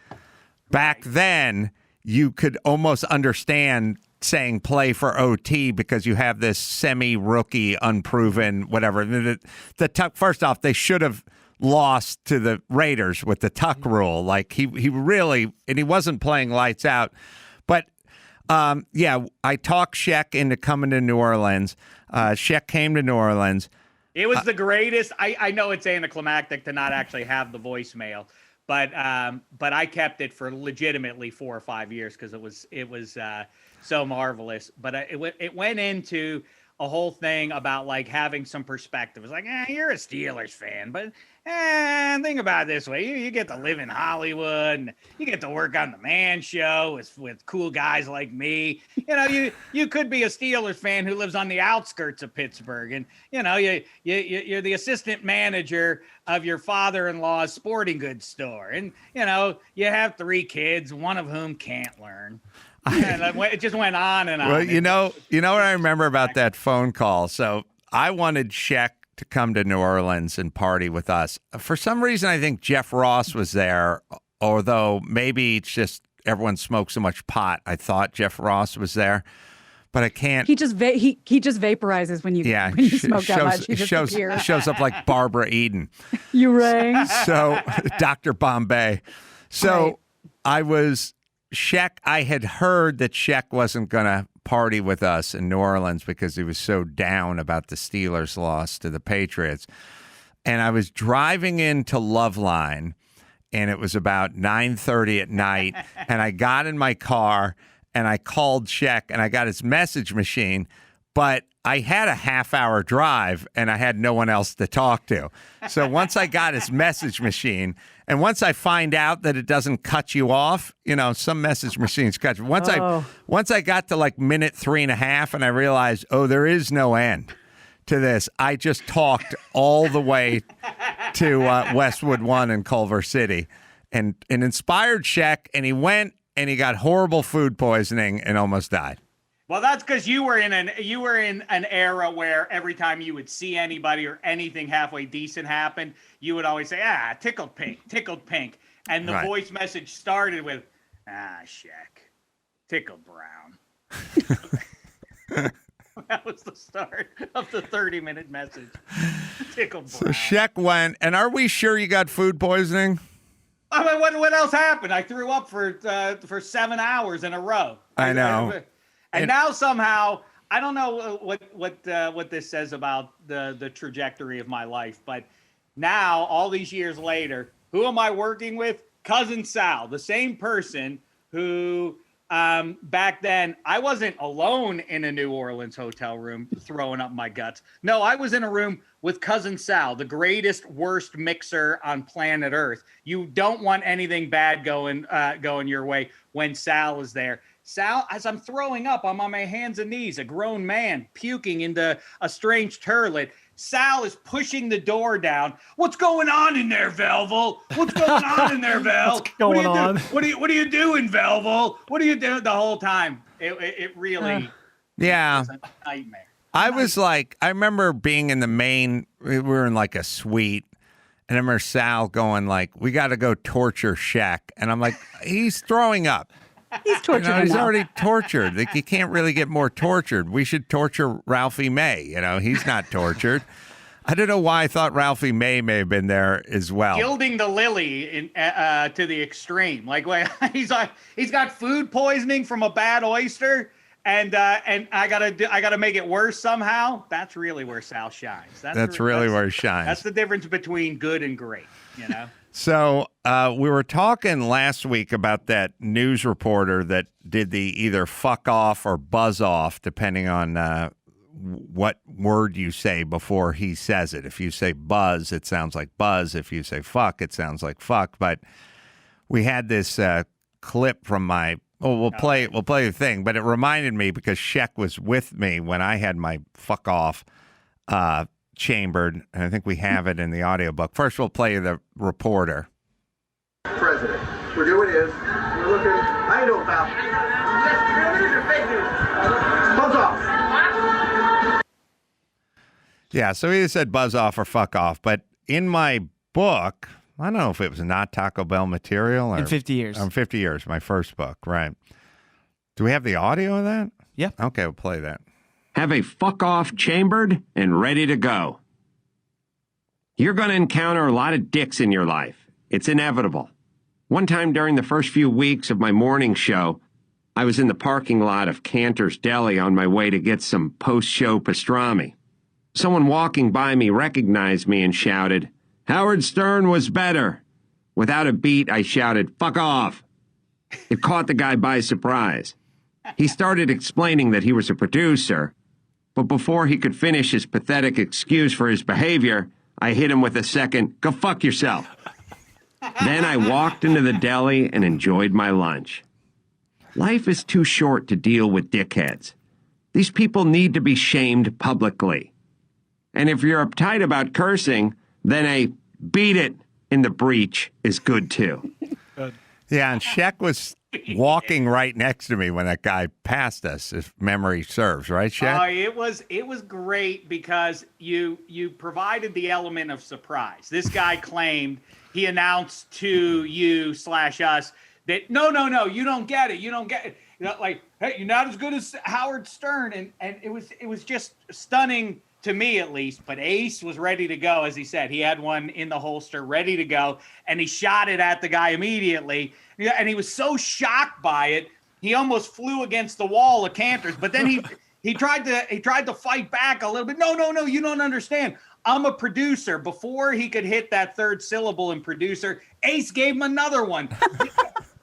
B: Back then, you could almost understand saying play for OT because you have this semi-rookie, unproven, whatever. The Tuck, first off, they should have lost to the Raiders with the Tuck rule. Like, he really, and he wasn't playing lights out. But yeah, I talked Sheck into coming to New Orleans. Sheck came to New Orleans.
K: It was the greatest. I know it's anticlimactic to not actually have the voicemail, but I kept it for legitimately 4 or 5 years because it was so marvelous. But it went into a whole thing about like having some perspective. It's like, you're a Steelers fan, but think about it this way. You get to live in Hollywood and you get to work on the Man Show with cool guys like me. You could be a Steelers fan who lives on the outskirts of Pittsburgh, and you're the assistant manager of your father-in-law's sporting goods store, and you have 3 kids, one of whom can't learn. And it just went on and on.
B: Well, you know what I remember about that phone call? So I wanted Sheck to come to New Orleans and party with us. For some reason, I think Jeff Ross was there, although maybe it's just everyone smoked so much pot. I thought Jeff Ross was there, but I can't.
C: He just vaporizes when you smoke that much. He
B: shows up like Barbara Eden.
C: You rang.
B: So Dr. Bombay. So right. I had heard that Sheck wasn't going to party with us in New Orleans because he was so down about the Steelers' loss to the Patriots. And I was driving into Loveline, and it was about 9:30 at night, and I got in my car, and I called Sheck, and I got his message machine. but I had a half-hour drive, and I had no one else to talk to. So once I got his message machine, and once I find out that it doesn't cut you off, some message machines cut you. Once I got to like minute 3.5, and I realized, there is no end to this. I just talked all the way to Westwood 1 in Culver City, and inspired Sheck, and he went and he got horrible food poisoning and almost died.
K: Well, that's because you were in an era where every time you would see anybody or anything halfway decent happen, you would always say, tickled pink. And the voice message started with, Sheck, tickled brown. That was the start of the 30-minute message. Tickled brown.
B: So Sheck went, and are we sure you got food poisoning?
K: I mean, what else happened? I threw up for 7 hours in a row.
B: I know.
K: And now somehow, I don't know what this says about the trajectory of my life, but now, all these years later, who am I working with? Cousin Sal, the same person who back then, I wasn't alone in a New Orleans hotel room throwing up my guts. No, I was in a room with Cousin Sal, the greatest, worst mixer on planet Earth. You don't want anything bad going your way when Sal is there. Sal, as I'm throwing up, I'm on my hands and knees, a grown man puking into a strange turlet. Sal is pushing the door down. What's going on in there, Velvel? What's going on in there, Vel?
D: What's going on?
K: What are you doing, Velvel? What are you doing the whole time? It really was a nightmare.
B: I remember being in the main, we were in like a suite, and I remember Sal going like, we got to go torture Sheck. And I'm like, he's throwing up.
C: He's tortured.
B: He's already tortured. Like, you can't really get more tortured. We should torture Ralphie May. He's not tortured. I don't know why I thought Ralphie May have been there as well.
K: Gilding the lily to the extreme. Like, he's got food poisoning from a bad oyster, and I gotta make it worse somehow. That's really where Sal shines.
B: That's really where he shines.
K: That's the difference between good and great.
B: So we were talking last week about that news reporter that did the either fuck off or buzz off, depending on what word you say before he says it. If you say buzz, it sounds like buzz. If you say fuck, it sounds like fuck. But we had this clip from my. We'll play the thing, but it reminded me because Sheck was with me when I had my fuck off chambered, and I think we have it in the audiobook. First, we'll play the reporter.
L: President, we're doing is we're looking. I know about. Yes, real news or fake news? Buzz off.
B: Yeah, so he said buzz off or fuck off, but in my book, I don't know if it was not Taco Bell material. Or,
E: in 50 years.
B: 50 years, my first book, right. Do we have the audio of that?
E: Yeah.
B: Okay, we'll play that.
M: Have a fuck off chambered and ready to go. You're going to encounter a lot of dicks in your life. It's inevitable. One time during the first few weeks of my morning show, I was in the parking lot of Cantor's Deli on my way to get some post-show pastrami. Someone walking by me recognized me and shouted, "Howard Stern was better." Without a beat, I shouted, "Fuck off." It caught the guy by surprise. He started explaining that he was a producer, but before he could finish his pathetic excuse for his behavior, I hit him with a second, "Go fuck yourself." Then I walked into the deli and enjoyed my lunch. Life is too short to deal with dickheads. These people need to be shamed publicly. And if you're uptight about cursing, then a beat it in the breach is good too.
B: Yeah, and Sheck was walking right next to me when that guy passed us, if memory serves, right, Sheck?
K: It was great because you provided the element of surprise. This guy claimed he announced to you/us that no, you don't get it. You don't get it. Like, hey, you're not as good as Howard Stern, and it was just stunning to me at least. But Ace was ready to go, as he said. He had one in the holster, ready to go, and he shot it at the guy immediately. And he was so shocked by it, he almost flew against the wall of Cantor's. But then he tried to fight back a little bit. No, you don't understand. I'm a producer. Before he could hit that third syllable in producer, Ace gave him another one.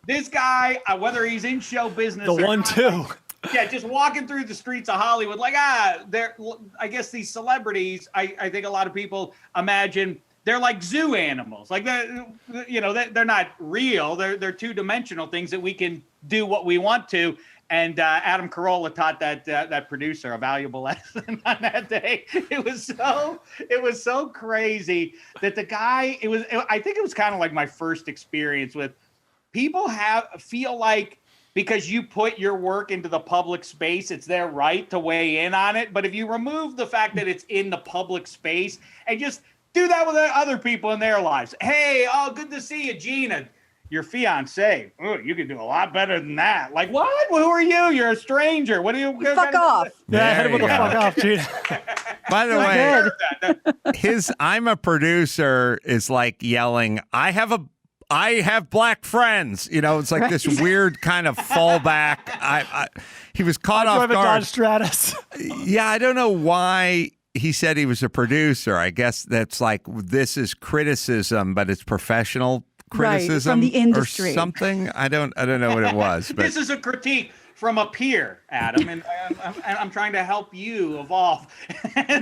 K: This guy, whether he's in show business
D: the
K: or
D: 1-2.
K: Yeah, just walking through the streets of Hollywood, like, they're, I guess these celebrities, I think a lot of people imagine they're like zoo animals. Like, they're not real. They're two-dimensional things that we can do what we want to. And Adam Carolla taught that producer a valuable lesson on that day. It was so crazy that the guy, I think it was kind of like my first experience with people feel like, because you put your work into the public space, it's their right to weigh in on it. But if you remove the fact that it's in the public space and just do that with other people in their lives. Hey, good to see you, Gina. Your fiance. Oh, you can do a lot better than that. Like, what? Well, who are you? You're a stranger. What do you?
C: Fuck off.
D: Yeah, fuck off, Gina.
B: By the way, his "I'm a producer" is like yelling, I have black friends. It's like this weird kind of fallback. He was caught off guard.
D: Dodge Stratus.
B: Yeah, I don't know why he said he was a producer. I guess that's like, this is criticism, but it's professional criticism,
C: right, from the industry
B: or something. I don't know what it was. But
K: this is a critique from a peer, Adam, and I'm trying to help you evolve.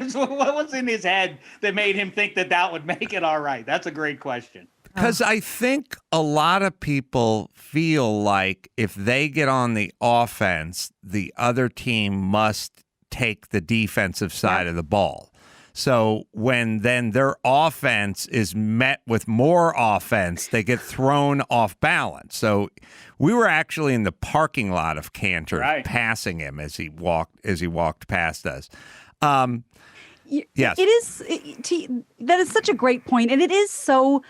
K: So what's in his head that made him think that would make it all right? That's a great question.
B: Because I think a lot of people feel like if they get on the offense, the other team must take the defensive side of the ball. So when then their offense is met with more offense, they get thrown off balance. So we were actually in the parking lot of Cantor, passing him as he walked past us. Yes,
C: that is such a great point, and it is so,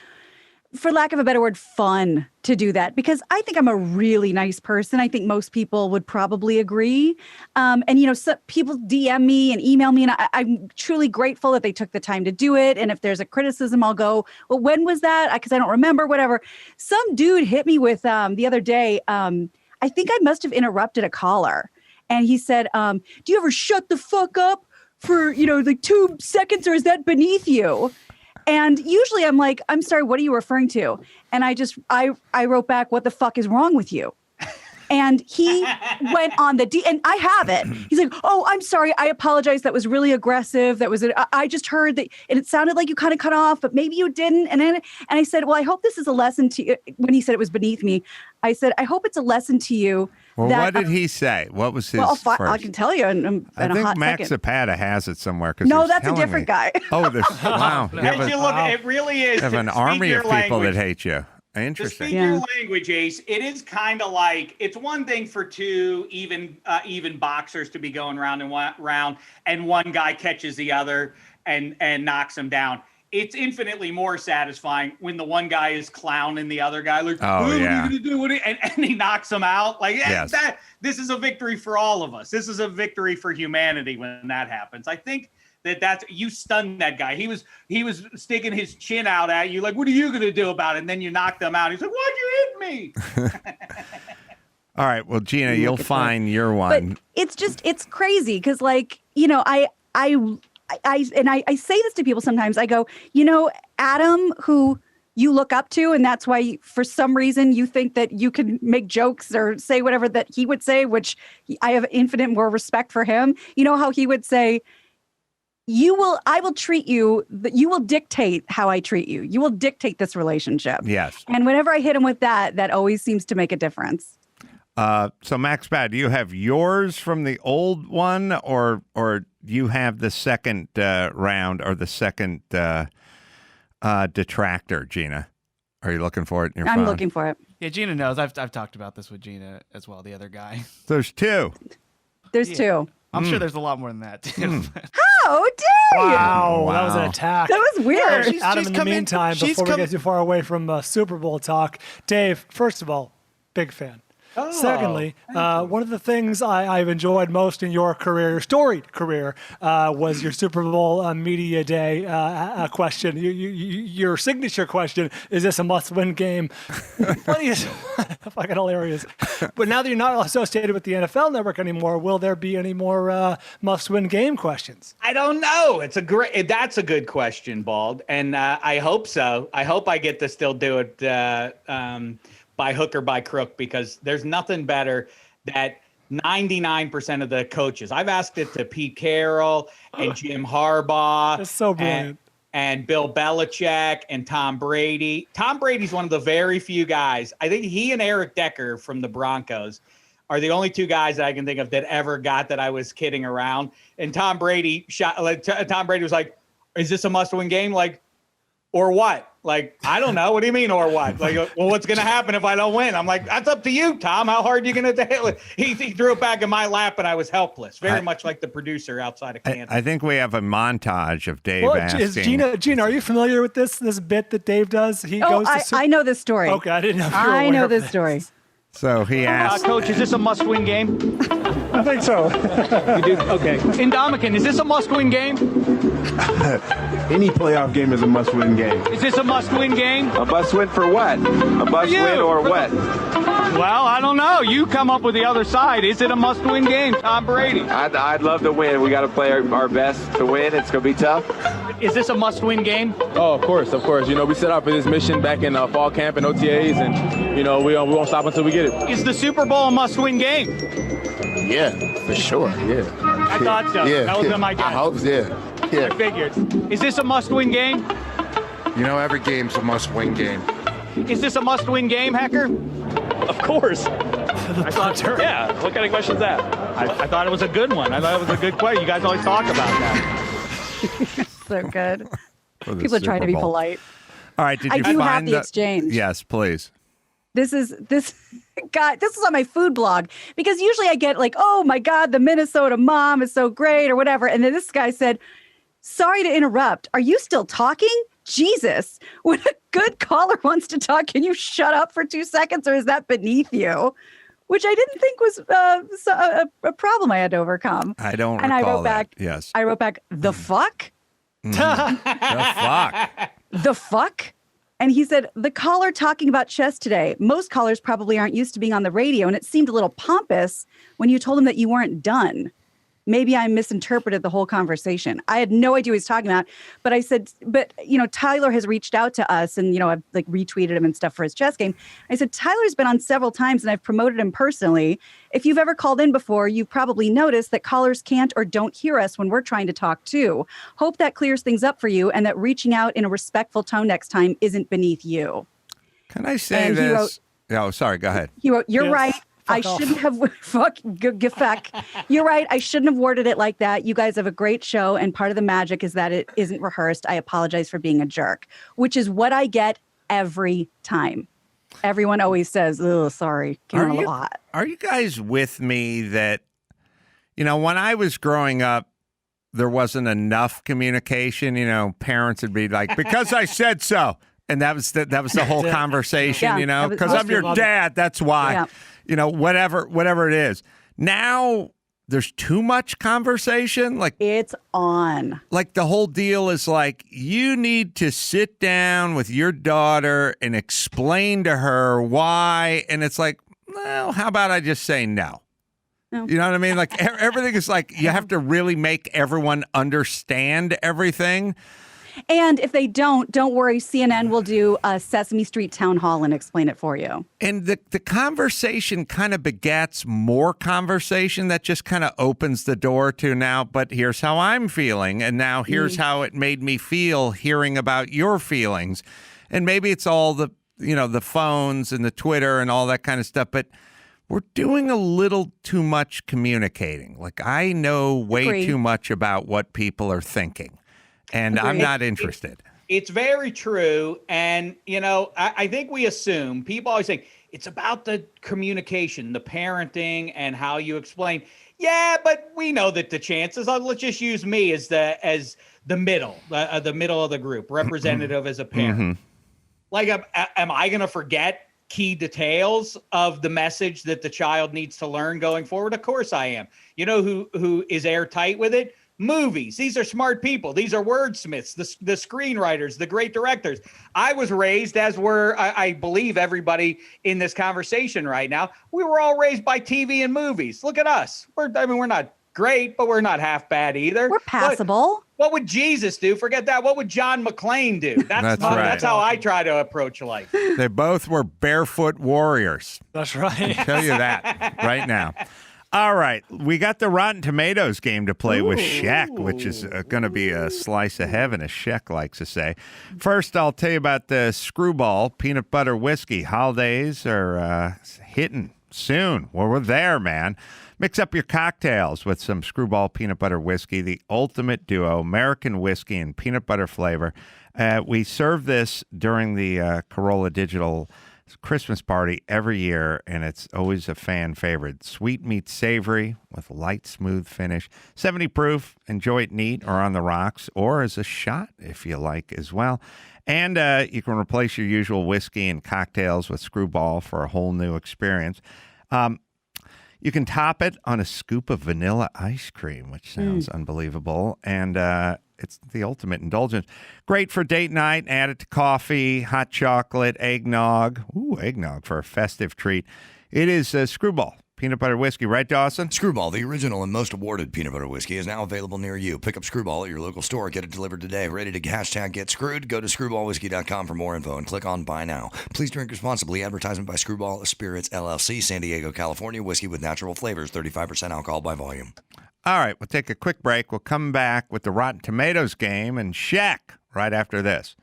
C: for lack of a better word, fun to do that, because I think I'm a really nice person. I think most people would probably agree. And, so people DM me and email me, and I'm truly grateful that they took the time to do it. And if there's a criticism, I'll go, well, when was that? Because I don't remember, whatever. Some dude hit me with the other day. I think I must have interrupted a caller. And he said, do you ever shut the fuck up for, like 2 seconds, or is that beneath you? And usually I'm like, I'm sorry, what are you referring to? And I wrote back, what the fuck is wrong with you? And he went on and I have it. He's like, oh, I'm sorry. I apologize. That was really aggressive. I just heard that, and it sounded like you kind of cut off, but maybe you didn't. And I said, well, I hope this is a lesson to you. When he said it was beneath me, I said, I hope it's a lesson to you.
B: Well, what did he say? What was his first?
C: I can tell you in a hot second.
B: I think Max Zapata has it somewhere.
C: No, that's a different guy.
B: Oh, there's, wow.
K: It really is.
B: You have an army of people that hate you. Interesting.
K: To speak your language, Ace, it is kind of like, it's one thing for two even boxers to be going round and round, and one guy catches the other and knocks him down. It's infinitely more satisfying when the one guy is clowning the other guy, like, what are you gonna do? And he knocks him out. Like, this is a victory for all of us. This is a victory for humanity when that happens. I think that's, you stunned that guy. He was sticking his chin out at you, like, what are you gonna do about it? And then you knocked him out. He's like, why'd you hit me?
B: All right, well, Gina, you'll find your one.
C: But it's crazy because, like, I say this to people sometimes. I go, Adam, who you look up to, and that's why for some reason you think that you can make jokes or say whatever that he would say, which I have infinite more respect for him. You know how he would say, I will treat you, you will dictate how I treat you. You will dictate this relationship.
B: Yes.
C: And whenever I hit him with that always seems to make a difference.
B: So Max Bad, do you have yours from the old one, or you have the second round, or the second detractor, Gina? Are you looking for it in your phone?
C: I'm looking for it.
E: Yeah, Gina knows. I've talked about this with Gina as well, the other guy.
B: There's two.
C: There's two.
E: I'm sure there's a lot more than that, too.
C: How dare you?
D: Wow, that was an attack.
C: That was weird.
D: Adam, in the meantime, before we get too far away from Super Bowl talk, Dave, first of all, big fan.
K: Oh,
D: secondly, one of the things I've enjoyed most in your career, your storied career, was your Super Bowl media day question. Your signature question: is this a must-win game? Funny is fucking hilarious. But now that you're not associated with the NFL Network anymore, will there be any more must-win game questions?
K: I don't know. That's a good question, Bald, and I hope so. I hope I get to still do it by hook or by crook, because there's nothing better that 99% of the coaches. I've asked it to Pete Carroll and Jim Harbaugh.
D: That's so brilliant.
K: And Bill Belichick and Tom Brady. Tom Brady's one of the very few guys. I think he and Eric Decker from the Broncos are the only two guys that I can think of that ever got that I was kidding around. And Tom Brady Tom Brady was like, "Is this a must-win game?" Like, or what? Like, I don't know. What do you mean, or what? Like, well, what's going to happen if I don't win? I'm like, that's up to you, Tom. How hard are you going to hit it? He threw it back in my lap, and I was helpless. Very much like the producer outside of Kansas.
B: I think we have a montage of Dave
D: Well,
B: asking.
D: is Gina, are you familiar with this bit that Dave does? He goes to
C: I know this story.
D: Okay, I didn't know if you were
C: I
D: aware
C: know
D: of
C: this story.
B: So he asked,
N: Coach, is this a must-win game?
I: I think so.
N: You do? Okay. Indomitian, is this a must-win game?
O: Any playoff game is a must-win game.
N: Is this a must-win game?
O: A must-win for what? A must-win or what?
N: Well, I don't know. You come up with the other side. Is it a must-win game, Tom Brady?
O: I'd love to win. We got to play our best to win. It's going to be tough.
N: Is this a must-win game?
P: Oh, of course. You know, we set out for this mission back in fall camp and OTAs, and, you know, we won't stop until we get it.
N: Is the Super Bowl a must-win game?
O: Yeah, for sure. Yeah.
N: I thought so.
O: Yeah.
N: That was my guess.
O: I hope, yeah.
N: I figured. Is this a must-win game?
Q: You know, every game's a must-win game.
N: Is this a must-win game, Hecker?
P: Of course. Yeah, what kind of question is that?
N: I thought it was a good one. I thought it was a good question. You guys always talk about that.
C: So good.
B: For the
C: People are trying to be
B: Super Bowl.
C: polite.
B: All right, did
C: I
B: you
C: do
B: find
C: have the exchange.
B: Yes, please.
C: This is on my food blog, because usually I get like, oh my God, the Minnesota mom is so great or whatever. And then this guy said, sorry to interrupt. Are you still talking? Jesus, when a good caller wants to talk, can you shut up for 2 seconds, or is that beneath you? Which I didn't think was a problem I had to overcome.
B: I don't
C: and
B: recall
C: I wrote back,
B: that. Yes.
C: I wrote back, the fuck?
B: The fuck?
C: The fuck? And he said, the caller talking about chess today. Most callers probably aren't used to being on the radio, and it seemed a little pompous when you told him that you weren't done. Maybe I misinterpreted the whole conversation. I had no idea what he was talking about, but I said, Tyler has reached out to us, and, I've like retweeted him and stuff for his chess game. I said, Tyler's been on several times and I've promoted him personally. If you've ever called in before, you've probably noticed that callers can't or don't hear us when we're trying to talk too. Hope that clears things up for you, and that reaching out in a respectful tone next time isn't beneath you.
B: Can I say
C: And he
B: this?
C: wrote-
B: Sorry, go ahead.
C: He wrote, you're
D: Yes.
C: right. I
D: Fuck off.
C: shouldn't have fuck. You're right. I shouldn't have worded it like that. You guys have a great show, and part of the magic is that it isn't rehearsed. I apologize for being a jerk, which is what I get every time. Everyone always says, "Oh, sorry, came on a little hot."
B: Are you guys with me that, when I was growing up, there wasn't enough communication? Parents would be like, because I said so. And that was the whole conversation,
C: Yeah,
B: because I'm your dad. That's why, whatever it is. Now there's too much conversation. Like,
C: it's on.
B: Like, the whole deal is like, you need to sit down with your daughter and explain to her why. And it's like, well, how about I just say no?
C: No.
B: You know what I mean? Like, everything is like, you have to really make everyone understand everything.
C: And if they don't worry. CNN will do a Sesame Street town hall and explain it for you.
B: And the conversation kind of begats more conversation that just kind of opens the door to now, but here's how I'm feeling. And now here's how it made me feel hearing about your feelings. And maybe it's all the phones and the Twitter and all that kind of stuff, but we're doing a little too much communicating. Like, I know way too much about what people are thinking. And I'm not interested.
K: It's very true. And, I think we assume, people always think it's about the communication, the parenting, and how you explain. Yeah, but we know that the chances, let's just use me as the middle of the group, representative as a parent.
B: Mm-hmm.
K: Like, am I going to forget key details of the message that the child needs to learn going forward? Of course I am. You know who is airtight with it? Movies. These are smart people. These are wordsmiths, the screenwriters, the great directors. I was raised, as were, I believe, everybody in this conversation right now. We were all raised by TV and movies. Look at us. We're not great, but we're not half bad either.
C: We're passable.
K: What would Jesus do? Forget that. What would John McClane do?
B: That's right.
K: That's how I try to approach life.
B: They both were barefoot warriors.
D: That's right.
B: I'll tell you that right now. All right, we got the Rotten Tomatoes game to play with Shek, which is going to be a slice of heaven, as Shek likes to say. First, I'll tell you about the Screwball peanut butter whiskey. Holidays are hitting soon. Well, we're there, man. Mix up your cocktails with some Screwball peanut butter whiskey, the ultimate duo, American whiskey and peanut butter flavor. We serve this during the Carolla Digital Christmas party every year, and it's always a fan favorite. Sweet meets savory with light, smooth finish. 70 proof. Enjoy it neat or on the rocks or as a shot if you like as well. And you can replace your usual whiskey and cocktails with Screwball for a whole new experience. You can top it on a scoop of vanilla ice cream, which sounds unbelievable. And it's the ultimate indulgence. Great for date night. Add it to coffee, hot chocolate, eggnog. Ooh, eggnog for a festive treat. It is Screwball peanut butter whiskey, right, Dawson?
A: Screwball, the original and most awarded peanut butter whiskey, is now available near you. Pick up Screwball at your local store. Get it delivered today. Ready to hashtag get screwed? Go to screwballwhiskey.com for more info and click on Buy Now. Please drink responsibly. Advertisement by Screwball Spirits, LLC, San Diego, California. Whiskey with natural flavors, 35% alcohol by volume.
B: All right, we'll take a quick break. We'll come back with the Rotten Tomatoes game and Shek right after this.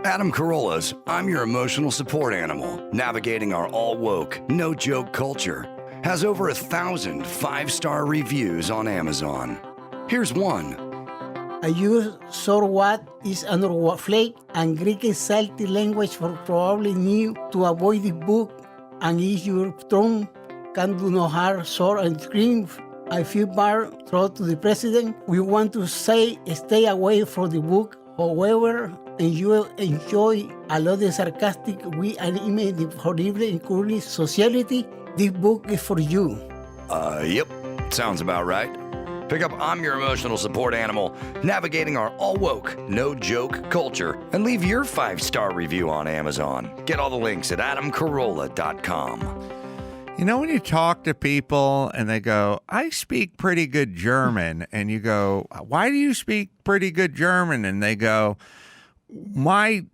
A: Adam Carolla's I'm Your Emotional Support Animal, navigating our all-woke, no-joke culture, has over 1,000 5-star reviews on Amazon. Here's one.
R: I use what is another flake and Greek and salty language for probably new to avoid the book and is your tongue can do no harm, sour and scream. I feel bad through to the president. We want to say stay away from the book. However, and you enjoy a lot of sarcastic, we anime the horrible and curly sociality, this book is for you.
A: Yep. Sounds about right. Pick up I'm Your Emotional Support Animal, navigating our all-woke, no-joke culture, and leave your 5-star review on Amazon. Get all the links at adamcarolla.com.
B: You know when you talk to people and they go, I speak pretty good German, and you go, why do you speak pretty good German? And they go, when I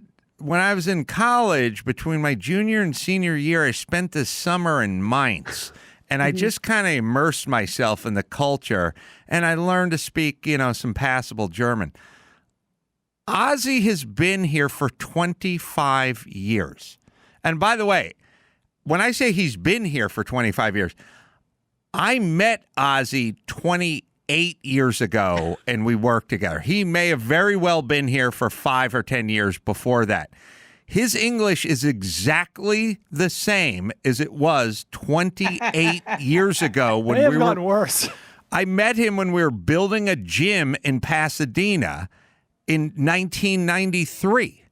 B: was in college, between my junior and senior year, I spent the summer in Mainz. And I just kind of immersed myself in the culture, and I learned to speak, some passable German. Ozzy has been here for 25 years. And by the way, when I say he's been here for 25 years, I met Ozzy 28 years ago, and we worked together. He may have very well been here for 5 or 10 years before that. His English is exactly the same as it was 28 years ago when
D: we have gotten worse.
B: I met him when we were building a gym in Pasadena in 1993,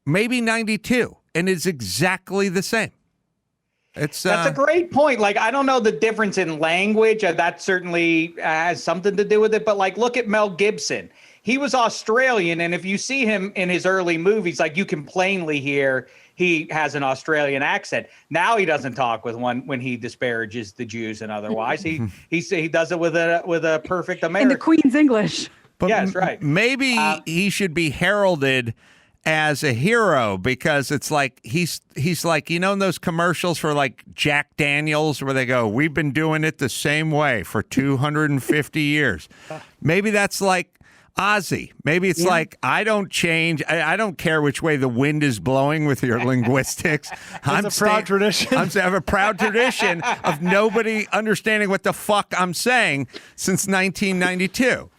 B: maybe 92, and it's exactly the same. That's
K: a great point. Like, I don't know the difference in language. That certainly has something to do with it. But look at Mel Gibson. He was Australian, and if you see him in his early movies, you can plainly hear he has an Australian accent. Now he doesn't talk with one when he disparages the Jews and otherwise. He does it with a perfect American.
C: In the Queen's English.
B: But
K: yes, right.
B: Maybe he should be heralded as a hero, because it's like he's like, in those commercials for Jack Daniels where they go, we've been doing it the same way for 250 years. Maybe that's like Ozzy. Maybe it's like, I don't change. I don't care which way the wind is blowing with your linguistics.
D: It's a proud tradition.
B: I have a proud tradition of nobody understanding what the fuck I'm saying since 1992.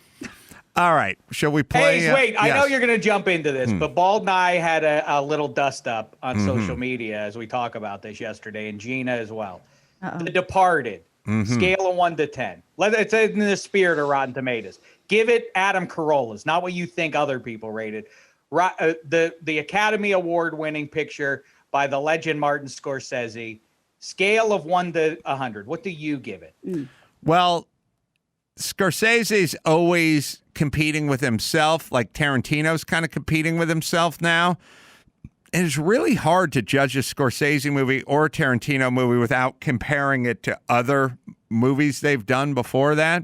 B: All right. Shall we play?
K: Hey, wait.
B: Yes.
K: I know you're going to jump into this, but Bald and I had a little dust up on social media as we talk about this yesterday, and Gina as well. The Departed, scale of 1 to 10. It's in the spirit of Rotten Tomatoes. Give it Adam Carolla's, not what you think other people rated. The Academy Award-winning picture by the legend Martin Scorsese. Scale of 1 to 100. What do you give it?
B: Well, Scorsese's always competing with himself, like Tarantino's kind of competing with himself now. And it's really hard to judge a Scorsese movie or a Tarantino movie without comparing it to other movies they've done before that.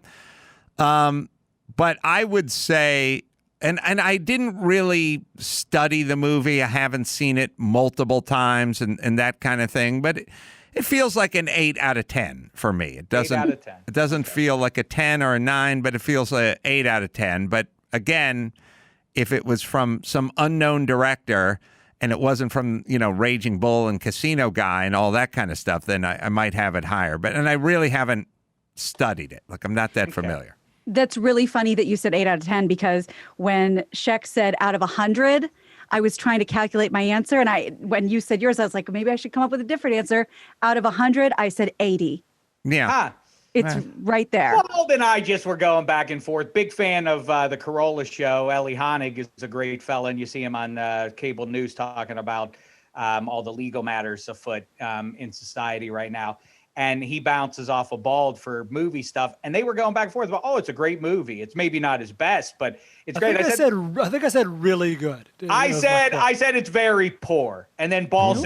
B: But I would say, and I didn't really study the movie. I haven't seen it multiple times and that kind of thing. But It feels like an 8 out of 10 for me. It doesn't.
K: 8 out of 10.
B: It doesn't feel like a 10 or a 9, but it feels like an 8 out of 10. But again, if it was from some unknown director and it wasn't from, Raging Bull and Casino Guy and all that kind of stuff, then I might have it higher. And I really haven't studied it. Like, I'm not that familiar.
C: That's really funny that you said 8 out of 10, because when Sheck said out of 100, I was trying to calculate my answer. And when you said yours, I was like, maybe I should come up with a different answer. Out of 100, I said 80.
B: Yeah.
C: It's right there.
K: Well, then I just were going back and forth. Big fan of the Carolla show. Ellie Honig is a great fella, and you see him on cable news talking about all the legal matters afoot in society right now. And he bounces off a Bald for movie stuff. And they were going back and forth about, it's a great movie. It's maybe not his best, but it's great.
D: I think I said really good.
K: I said it's very poor. And then Bald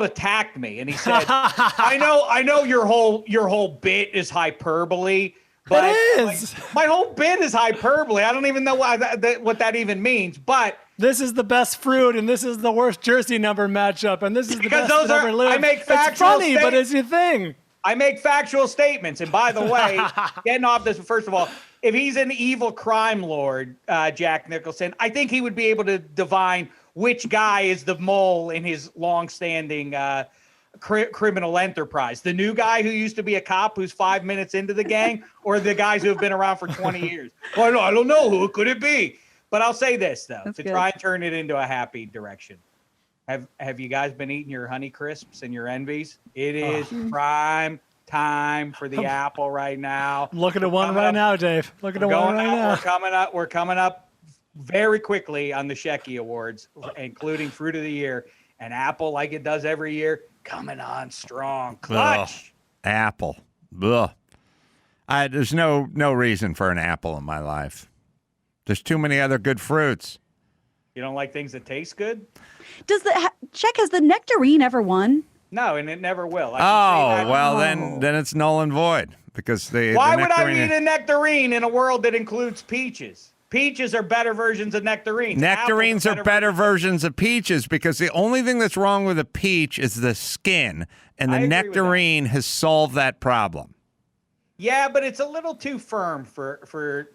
K: attacked me, and he said, I know your whole bit is hyperbole, but
D: it is.
K: My whole bit is hyperbole. I don't even know what that even means, but
D: this is the best fruit, and this is the worst jersey number matchup, and this is the best that ever lived.
K: I make factual
D: it's funny, but it's your thing.
K: I make factual statements, and by the way, getting off this, first of all, if he's an evil crime lord, Jack Nicholson, I think he would be able to divine which guy is the mole in his long-standing criminal enterprise. The new guy who used to be a cop who's 5 minutes into the gang, or the guys who have been around for 20 years. Well, I don't know. Who could it be? But I'll say this, though, try and turn it into a happy direction. Have you guys been eating your Honey Crisps and your Envies? It is prime time for the apple right now.
D: I'm looking at one right now, Dave. Looking at one right now.
K: We're coming up very quickly on the Shecky Awards, including Fruit of the Year. And Apple, like it does every year, coming on strong. Clutch.
B: Apple. Ugh. There's no reason for an apple in my life. There's too many other good fruits.
K: You don't like things that taste good?
C: Has the nectarine ever won?
K: No, and it never will.
B: Then it's null and void, because
K: why would I eat a nectarine in a world that includes peaches? Peaches are better versions of nectarines.
B: Nectarines are better versions of peaches, because the only thing that's wrong with a peach is the skin, and the nectarine has solved that problem.
K: Yeah, but it's a little too firm for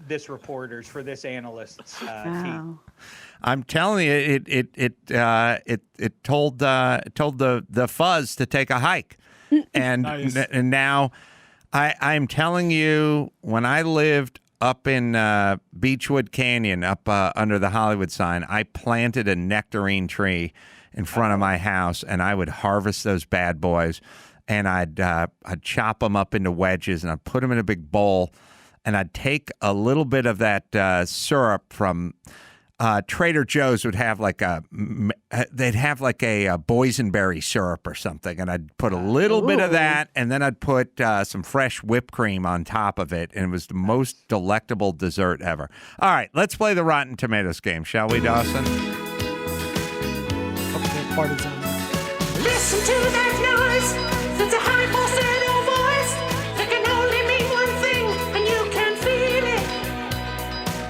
K: this analyst's team.
B: I'm telling you, it told the fuzz to take a hike, and
D: Nice.
B: And now I'm telling you, when I lived up in Beechwood Canyon, up under the Hollywood sign, I planted a nectarine tree in front of my house, and I would harvest those bad boys. And I'd chop them up into wedges, and I'd put them in a big bowl, and I'd take a little bit of that syrup from Trader Joe's. They'd have like a boysenberry syrup or something, and I'd put a little bit of that, and then I'd put some fresh whipped cream on top of it, and it was the most delectable dessert ever. All right, let's play the Rotten Tomatoes game, shall we, Dawson?
S: Listen to that noise. It's a high falsetto voice that can only mean one thing, and you can feel it.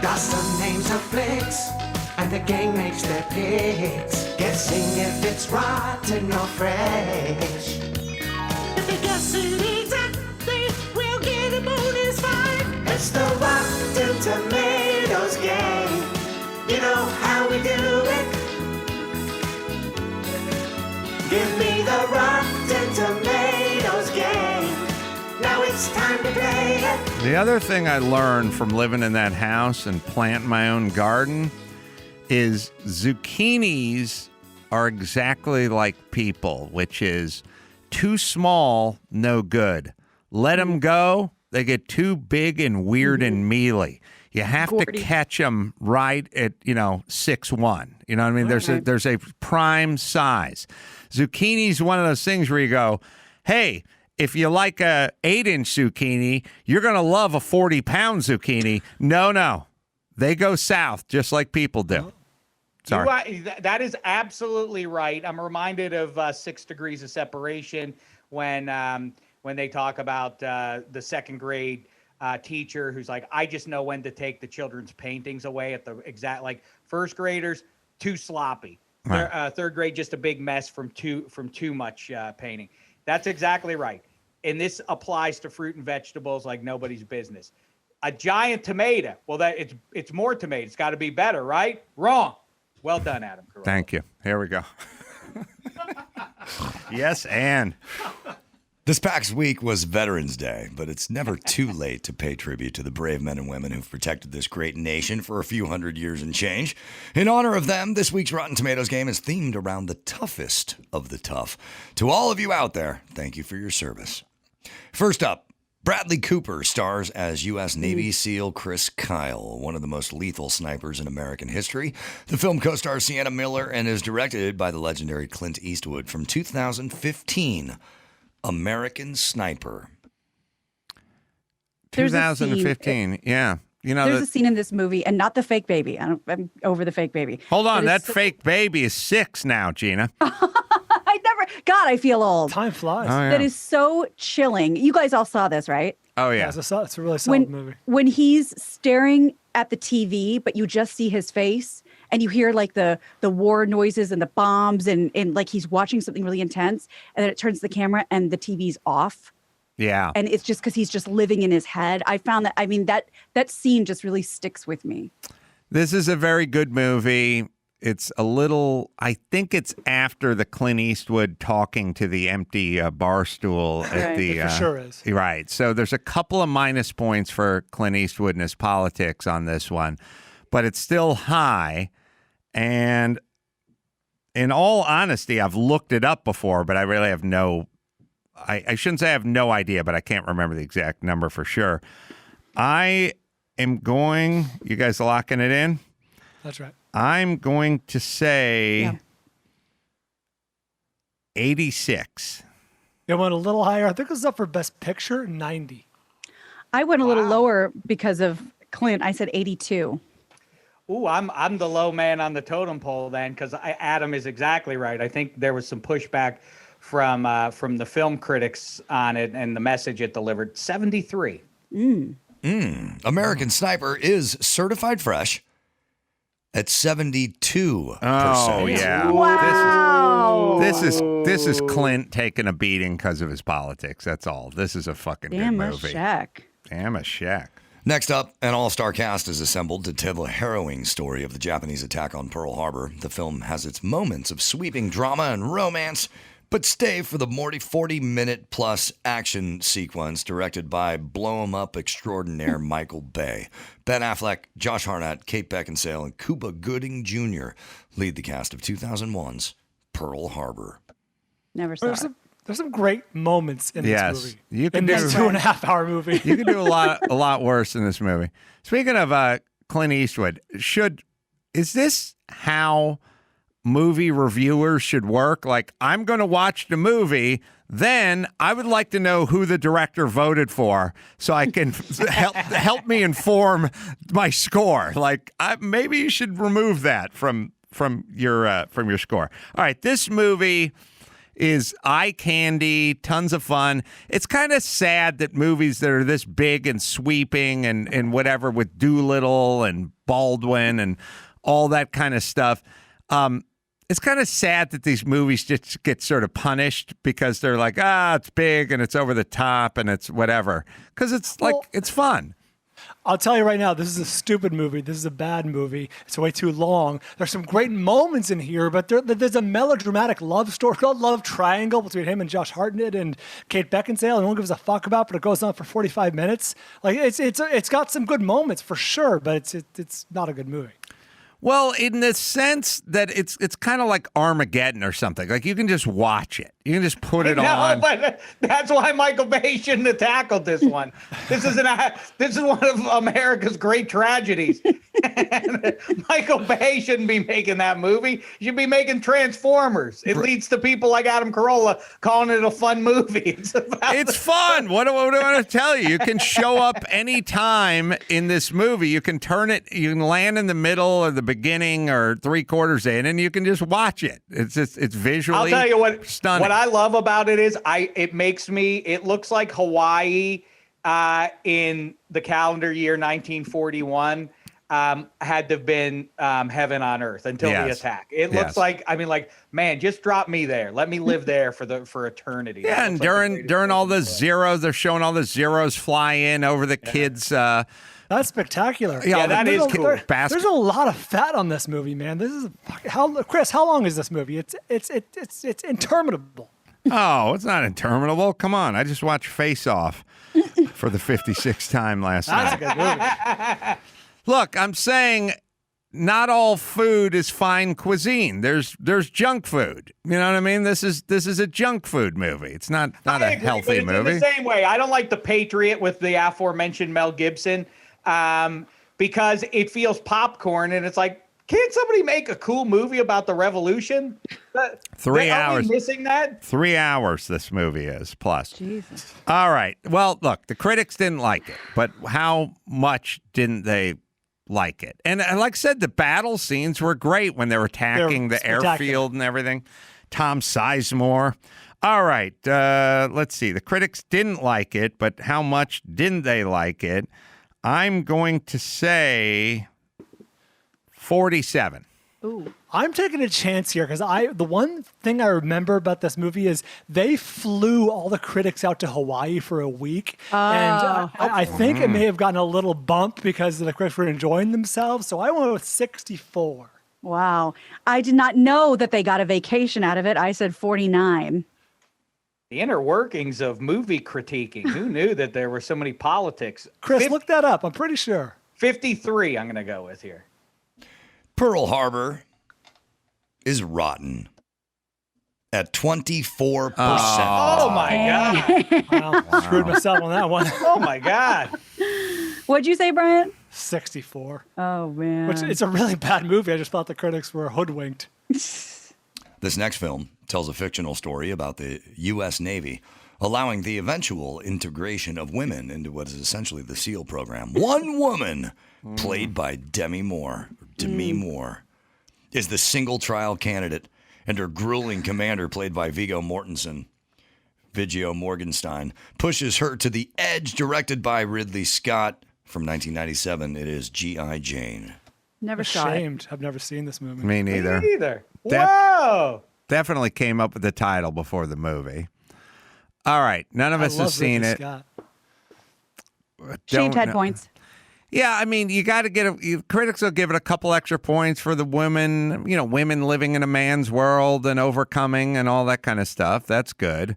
S: Dawson names her flicks, and the gang makes their picks, guessing if it's rotten or fresh. If they guess it exactly, we'll get a bonus 5. It's the Rotten Tomatoes game. You know how we do it. Give me the Rotten Tomatoes game. Now it's time to play it.
B: The other thing I learned from living in that house and planting my own garden is zucchinis are exactly like people, which is too small, no good. Let them go, they get too big and weird and mealy. You have to catch them right at 6'1". You know what I mean? There's a prime size. Zucchini's one of those things where you go, hey, if you like a 8-inch zucchini, you're going to love a 40-pound zucchini. No. They go south just like people do. Sorry.
K: That is absolutely right. I'm reminded of 6 Degrees of Separation when they talk about the second grade teacher who's like, I just know when to take the children's paintings away at the exact, like, first graders, too sloppy. Right. Third grade, just a big mess from too much painting. That's exactly right. And this applies to fruit and vegetables like nobody's business. A giant tomato. Well, it's more tomato. It's got to be better, right? Wrong. Well done, Adam Carolla.
B: Thank you. Here we go. Yes, and
A: This past week was Veterans Day, but it's never too late to pay tribute to the brave men and women who've protected this great nation for a few hundred years and change. In honor of them, this week's Rotten Tomatoes game is themed around the toughest of the tough. To all of you out there, thank you for your service. First up, Bradley Cooper stars as U.S. Navy SEAL Chris Kyle, one of the most lethal snipers in American history. The film co-stars Sienna Miller and is directed by the legendary Clint Eastwood from 2015. American Sniper.
B: 2015, yeah. You know,
C: there's a scene in this movie, and not the fake baby. I'm over the fake baby.
B: Hold on, that fake baby is 6 now, Gina.
C: God, I feel old.
D: Time flies.
B: Oh, yeah.
C: That is so chilling. You guys all saw this, right?
B: Oh, yeah.
D: It's a really solid movie.
C: When he's staring at the TV, but you just see his face, and you hear like the war noises and the bombs, and like he's watching something really intense, and then it turns the camera and the TV's off.
B: Yeah.
C: And it's just because he's just living in his head. I found that, I mean, that scene just really sticks with me.
B: This is a very good movie. It's a little, I think it's after the Clint Eastwood talking to the empty bar stool at the.
D: It for sure is.
B: Right. So there's a couple of minus points for Clint Eastwood and his politics on this one, but it's still high. And in all honesty, I've looked it up before, but I really have I shouldn't say I have no idea, but I can't remember the exact number for sure. I am going, you guys locking it in?
D: That's right.
B: I'm going to say 86.
D: It went a little higher. I think it was up for Best Picture, 90.
C: I went a little lower because of Clint. I said 82.
K: Ooh, I'm the low man on the totem pole then, because Adam is exactly right. I think there was some pushback from the film critics on it and the message it delivered. 73.
A: American Sniper is certified fresh at 72%.
B: Oh, yeah.
C: Wow.
B: This is Clint taking a beating because of his politics. That's all. This is a fucking good movie. Dameshek.
A: Next up, an all-star cast is assembled to tell the harrowing story of the Japanese attack on Pearl Harbor. The film has its moments of sweeping drama and romance, but stay for the 40-minute-plus action sequence directed by blow-em-up extraordinaire Michael Bay. Ben Affleck, Josh Hartnett, Kate Beckinsale, and Cuba Gooding Jr. lead the cast of 2001's Pearl Harbor.
C: Never saw it.
D: There's some great moments in this movie.
B: You can
D: in this 2.5-hour movie.
B: You can do a lot worse in this movie. Speaking of Clint Eastwood, is this how movie reviewers should work? Like, I'm going to watch the movie, then I would like to know who the director voted for so I can help me inform my score. Like, maybe you should remove that from your score. All right, this movie is eye candy, tons of fun. It's kind of sad that movies that are this big and sweeping and whatever with Doolittle and Baldwin and all that kind of stuff, it's kind of sad that these movies just get sort of punished because they're like, it's big and it's over the top and it's whatever. Because it's fun.
D: I'll tell you right now, this is a stupid movie. This is a bad movie. It's way too long. There's some great moments in here, but there's a melodramatic love story, love triangle between him and Josh Hartnett and Kate Beckinsale, and no one gives a fuck about, but it goes on for 45 minutes. Like it's got some good moments for sure, but it's not a good movie.
B: Well, in the sense that it's kind of like Armageddon or something. Like, you can just watch it. You can just put it on.
K: But that's why Michael Bay shouldn't have tackled this one. This is one of America's great tragedies. Michael Bay shouldn't be making that movie. He should be making Transformers. It leads to people like Adam Carolla calling it a fun movie.
B: It's fun. What do I want to tell you? You can show up any time in this movie. You can turn it. You can land in the middle or the beginning or 3/4 in, and you can just watch it. It's visually.
K: I'll tell you what.
B: Stunning.
K: What I love about it is it looks like Hawaii in the calendar year 1941. had to have been heaven on earth until the
B: Yes.
K: attack. It looks
B: Yes.
K: like, I mean, like, man, just drop me there. Let me live there for eternity.
B: Yeah, and during all the zeros, they're showing all the zeros fly in over the kids.
D: That's spectacular.
B: Yeah, that
D: There's
B: is
D: a-
B: cool.
D: there-
B: Basket-
D: There's a lot of fat on this movie, man. This is Chris. How long is this movie? It's interminable.
B: Oh, it's not interminable. Come on. I just watched Face Off for the 56th time last
D: That's a
B: night.
D: good movie.
B: Look, I'm saying not all food is fine cuisine. There's junk food. You know what I mean? This is a junk food movie. It's not a
K: I agree,
B: healthy
K: but it's
B: movie.
K: in the same way. I don't like The Patriot with the aforementioned Mel Gibson because it feels popcorn, and it's like, can't somebody make a cool movie about the revolution?
B: 3
K: Are
B: hours.
K: we missing that?
B: 3 hours this movie is plus.
C: Jesus.
B: All right. Well, look, the critics didn't like it, but how much didn't they like it? And like I said, the battle scenes were great when they were attacking the
D: spectacular.
B: airfield and everything. Tom Sizemore. All right. Let's see. The critics didn't like it, but how much didn't they like it? I'm going to say 47.
C: Ooh.
D: I'm taking a chance here because the one thing I remember about this movie is they flew all the critics out to Hawaii for a week, and I think it may have gotten a little bump because the critics were enjoying themselves. So I went with 64.
C: Wow. I did not know that they got a vacation out of it. I said 49.
K: The inner workings of movie critiquing. Who knew that there were so many politics?
D: Chris, look that up. I'm pretty sure.
K: 53, I'm going to go with here.
A: Pearl Harbor is rotten at 24%.
K: Oh, my God.
D: Wow. Screwed myself on that one.
K: Oh, my God.
C: What'd you say, Brian?
D: 64.
C: Oh, man.
D: Which it's a really bad movie. I just thought the critics were hoodwinked.
A: This next film tells a fictional story about the U.S. Navy allowing the eventual integration of women into what is essentially the SEAL program. One woman, played by Demi Moore, is the single trial candidate, and her grueling commander, played by Viggo Mortensen, pushes her to the edge, directed by Ridley Scott. From 1997, it is G.I. Jane.
C: Never saw it.
D: Ashamed. I've never seen this movie.
B: Me neither.
K: Me neither.
B: Def-
K: Whoa.
B: Definitely came up with the title before the movie. All right. None of us have seen it.
D: Scott.
C: Shaved
B: Don't
C: head
B: know.
C: points.
B: Yeah, I mean, you got to critics will give it a couple extra points for the women, women living in a man's world and overcoming and all that kind of stuff. That's good.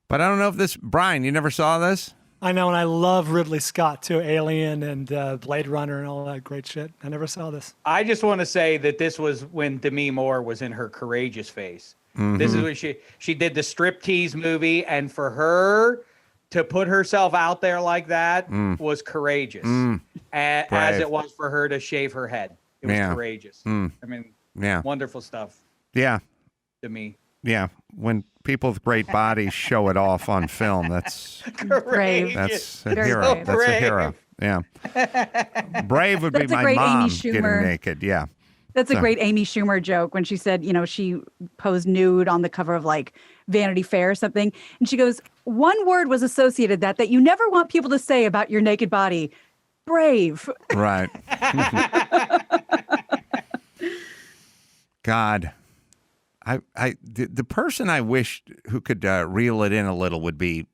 B: But I don't know if Brian, you never saw this?
D: I know, and I love Ridley Scott too, Alien and Blade Runner and all that great shit. I never saw this.
K: I just want to say that this was when Demi Moore was in her courageous phase.
B: Mm-hmm.
K: This is when she did the striptease movie, and for her to put herself out there like that was courageous, as it was for her to shave her head. It was courageous. I mean, wonderful stuff.
B: Yeah.
K: To me.
B: Yeah. When people with great bodies show it off on film, that's
C: Brave.
B: that's a
C: Very
B: hero.
C: brave.
B: That's a hero. Yeah. Brave would be
C: That's a
B: my
C: great Amy
B: mom
C: Schumer.
B: getting naked. Yeah.
C: That's a
B: So-
C: great Amy Schumer joke when she said, she posed nude on the cover of like Vanity Fair or something. And she goes, one word was associated that you never want people to say about your naked body. Brave.
B: Right. God. The person I wish who could reel it in a little would be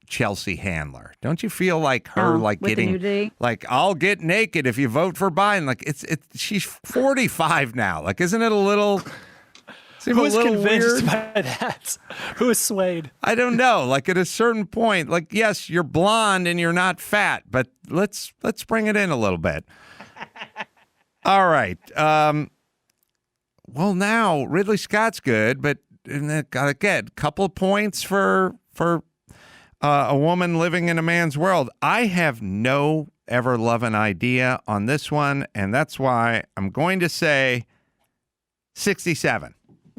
B: Chelsea Handler. Don't you feel like her like
C: with the
B: getting
C: nudity?
B: like I'll get naked if you vote for Biden? Like she's 45 now. Like isn't it a little seem a
D: Who's
B: little
D: convinced
B: weird?
D: by that? Who is swayed?
B: I don't know. Like at a certain point, like yes, you're blonde and you're not fat, but let's bring it in a little bit. All right. Well, now Ridley Scott's good, but gotta get a couple of points for a woman living in a man's world. I have no ever-loving idea on this one, and that's why I'm going to say 67.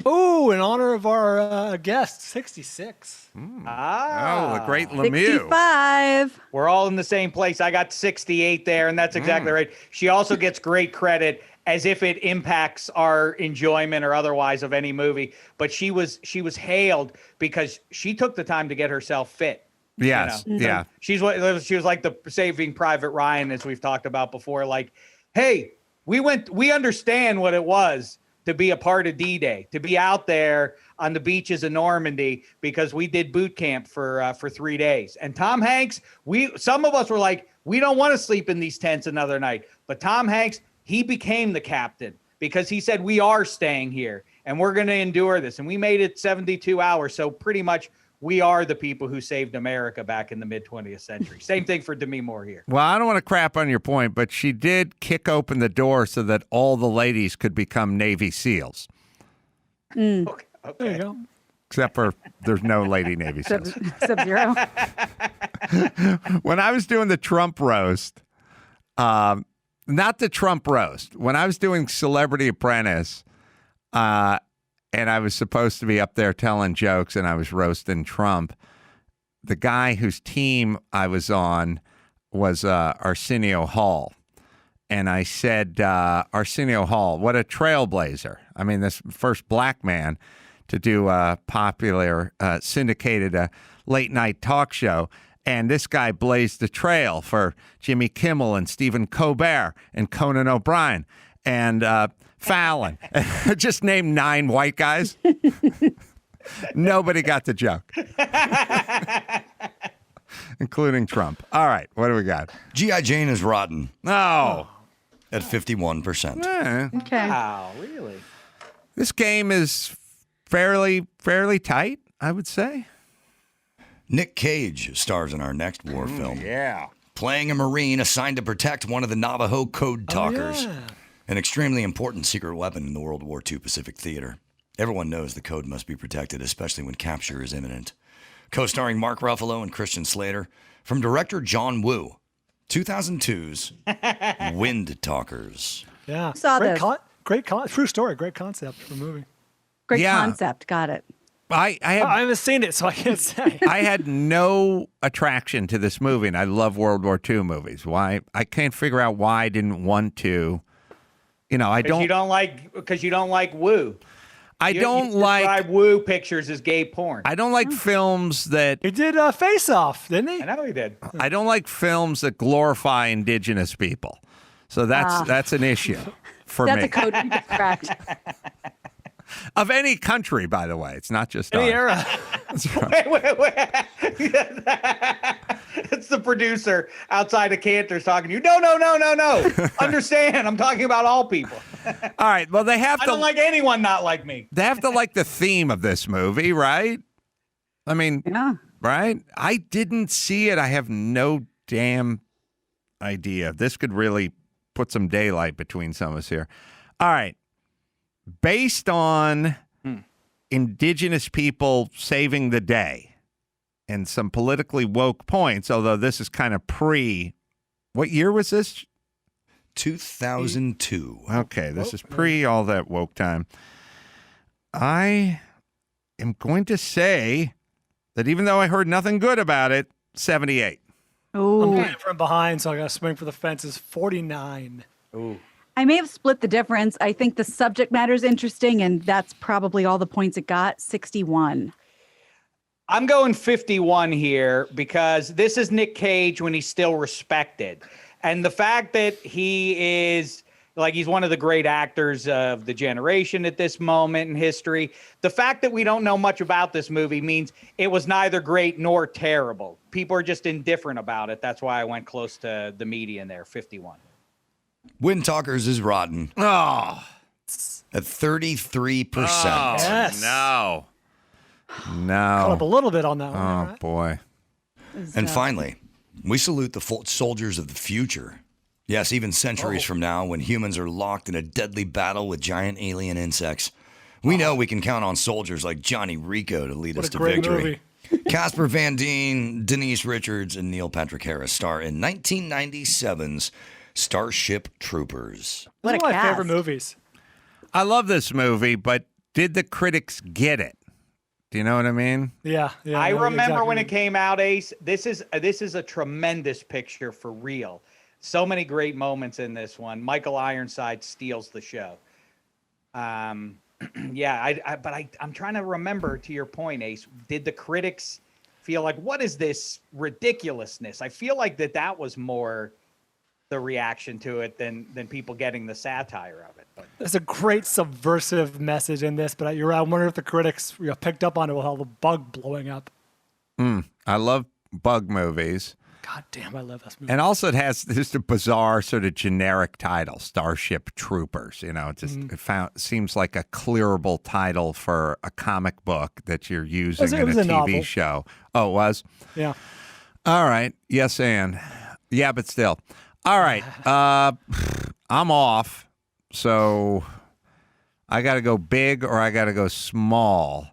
D: Oh, in honor of our guest, 66.
K: Ah.
B: Oh, the great Lemieux.
C: 65.
K: We're all in the same place. I got 68 there, and that's exactly right. She also gets great credit as if it impacts our enjoyment or otherwise of any movie. But she was hailed because she took the time to get herself fit.
B: Yes, yeah.
K: She was like the Saving Private Ryan, as we've talked about before. Like, hey, We understand what it was to be a part of D-Day, to be out there on the beaches of Normandy, because we did boot camp for 3 days. And Tom Hanks, some of us were like, we don't want to sleep in these tents another night. But Tom Hanks, he became the captain because he said, we are staying here and we're going to endure this. And we made it 72 hours. So pretty much we are the people who saved America back in the mid 20th century. Same thing for Demi Moore here.
B: Well, I don't want to crap on your point, but she did kick open the door so that all the ladies could become Navy SEALs.
C: Mm.
K: Okay.
D: There you go.
B: Except for there's no lady Navy SEALs.
C: Sub-Zero.
B: When I was doing the Trump roast, not the Trump roast, when I was doing Celebrity Apprentice, and I was supposed to be up there telling jokes and I was roasting Trump, the guy whose team I was on was Arsenio Hall. And I said, Arsenio Hall, what a trailblazer. I mean, this first black man to do a popular syndicated late night talk show. And this guy blazed the trail for Jimmy Kimmel and Stephen Colbert and Conan O'Brien and Fallon. Just named 9 white guys. Nobody got the joke. Including Trump. All right, what do we got?
A: G.I. Jane is rotten.
B: Oh.
A: At 51%.
C: Okay.
K: Wow, really?
B: This game is fairly tight, I would say.
A: Nick Cage stars in our next war film.
B: Yeah.
A: Playing a Marine assigned to protect one of the Navajo code talkers. An extremely important secret weapon in the World War II Pacific Theater. Everyone knows the code must be protected, especially when capture is imminent. Co-starring Mark Ruffalo and Christian Slater. From director John Woo. 2002's Wind Talkers.
D: Yeah.
C: Saw this.
D: True story. Great concept for a movie.
C: Great concept. Got it.
B: I
D: haven't seen it, so I can't say.
B: I had no attraction to this movie, and I love World War II movies. Why? I can't figure out why I didn't want to. You know, I don't.
K: Because you don't like Woo.
B: I don't like
K: describe Woo pictures as gay porn.
B: I don't like films that
D: he did Face Off, didn't he?
K: I know he did.
B: I don't like films that glorify indigenous people. So that's an issue for me.
C: That's a code we just cracked.
B: Of any country, by the way. It's not just
D: any
B: ours.
D: era.
B: That's right.
K: Wait. It's the producer outside of Cantor's talking to you. No. Understand, I'm talking about all people.
B: All right. Well, they have
K: I don't like anyone not like me.
B: They have to like the theme of this movie, right? I mean,
C: yeah.
B: Right? I didn't see it. I have no damn idea. This could really put some daylight between some of us here. All right. Based on indigenous people saving the day and some politically woke points, although this is kind of what year was this?
A: 2002.
B: Okay, this is pre all that woke time. I am going to say that even though I heard nothing good about it, 78.
C: Ooh.
D: I'm playing from behind, so I got to swing for the fences. 49.
K: Ooh.
C: I may have split the difference. I think the subject matter is interesting, and that's probably all the points it got. 61.
K: I'm going 51 here because this is Nick Cage when he's still respected. And the fact that he is, like, he's one of the great actors of the generation at this moment in history. The fact that we don't know much about this movie means it was neither great nor terrible. People are just indifferent about it. That's why I went close to the median there, 51.
A: Wind Talkers is rotten.
B: Oh.
A: At 33%.
B: Oh,
D: yes.
B: No.
D: Caught up a little bit on that one.
B: Oh,
D: right?
B: boy.
A: And finally, we salute the soldiers of the future. Yes, even centuries from now, when humans are locked in a deadly battle with giant alien insects. We know we can count on soldiers like Johnny Rico to lead us to victory. Casper Van Dien, Denise Richards, and Neil Patrick Harris star in 1997's Starship Troopers.
D: One of my favorite movies.
B: I love this movie, but did the critics get it? Do you know what I mean?
D: Yeah.
K: I remember
D: exactly.
K: when it came out, Ace. This is a tremendous picture for real. So many great moments in this one. Michael Ironside steals the show. Yeah, I'm trying to remember, to your point, Ace. Did the critics feel like, what is this ridiculousness? I feel like that was more the reaction to it than people getting the satire of it. But
D: there's a great subversive message in this, but I wonder if the critics picked up on it with all the bug blowing up.
B: I love bug movies.
D: God damn, I love this movie.
B: And also it has just a bizarre sort of generic title, Starship Troopers. You know, it just seems like a clearable title for a comic book that you're using in a TV
D: novel.
B: show. Oh, it was?
D: Yeah.
B: All right. Yes, and. Yeah, but still. All right. I'm off. So I got to go big or I got to go small.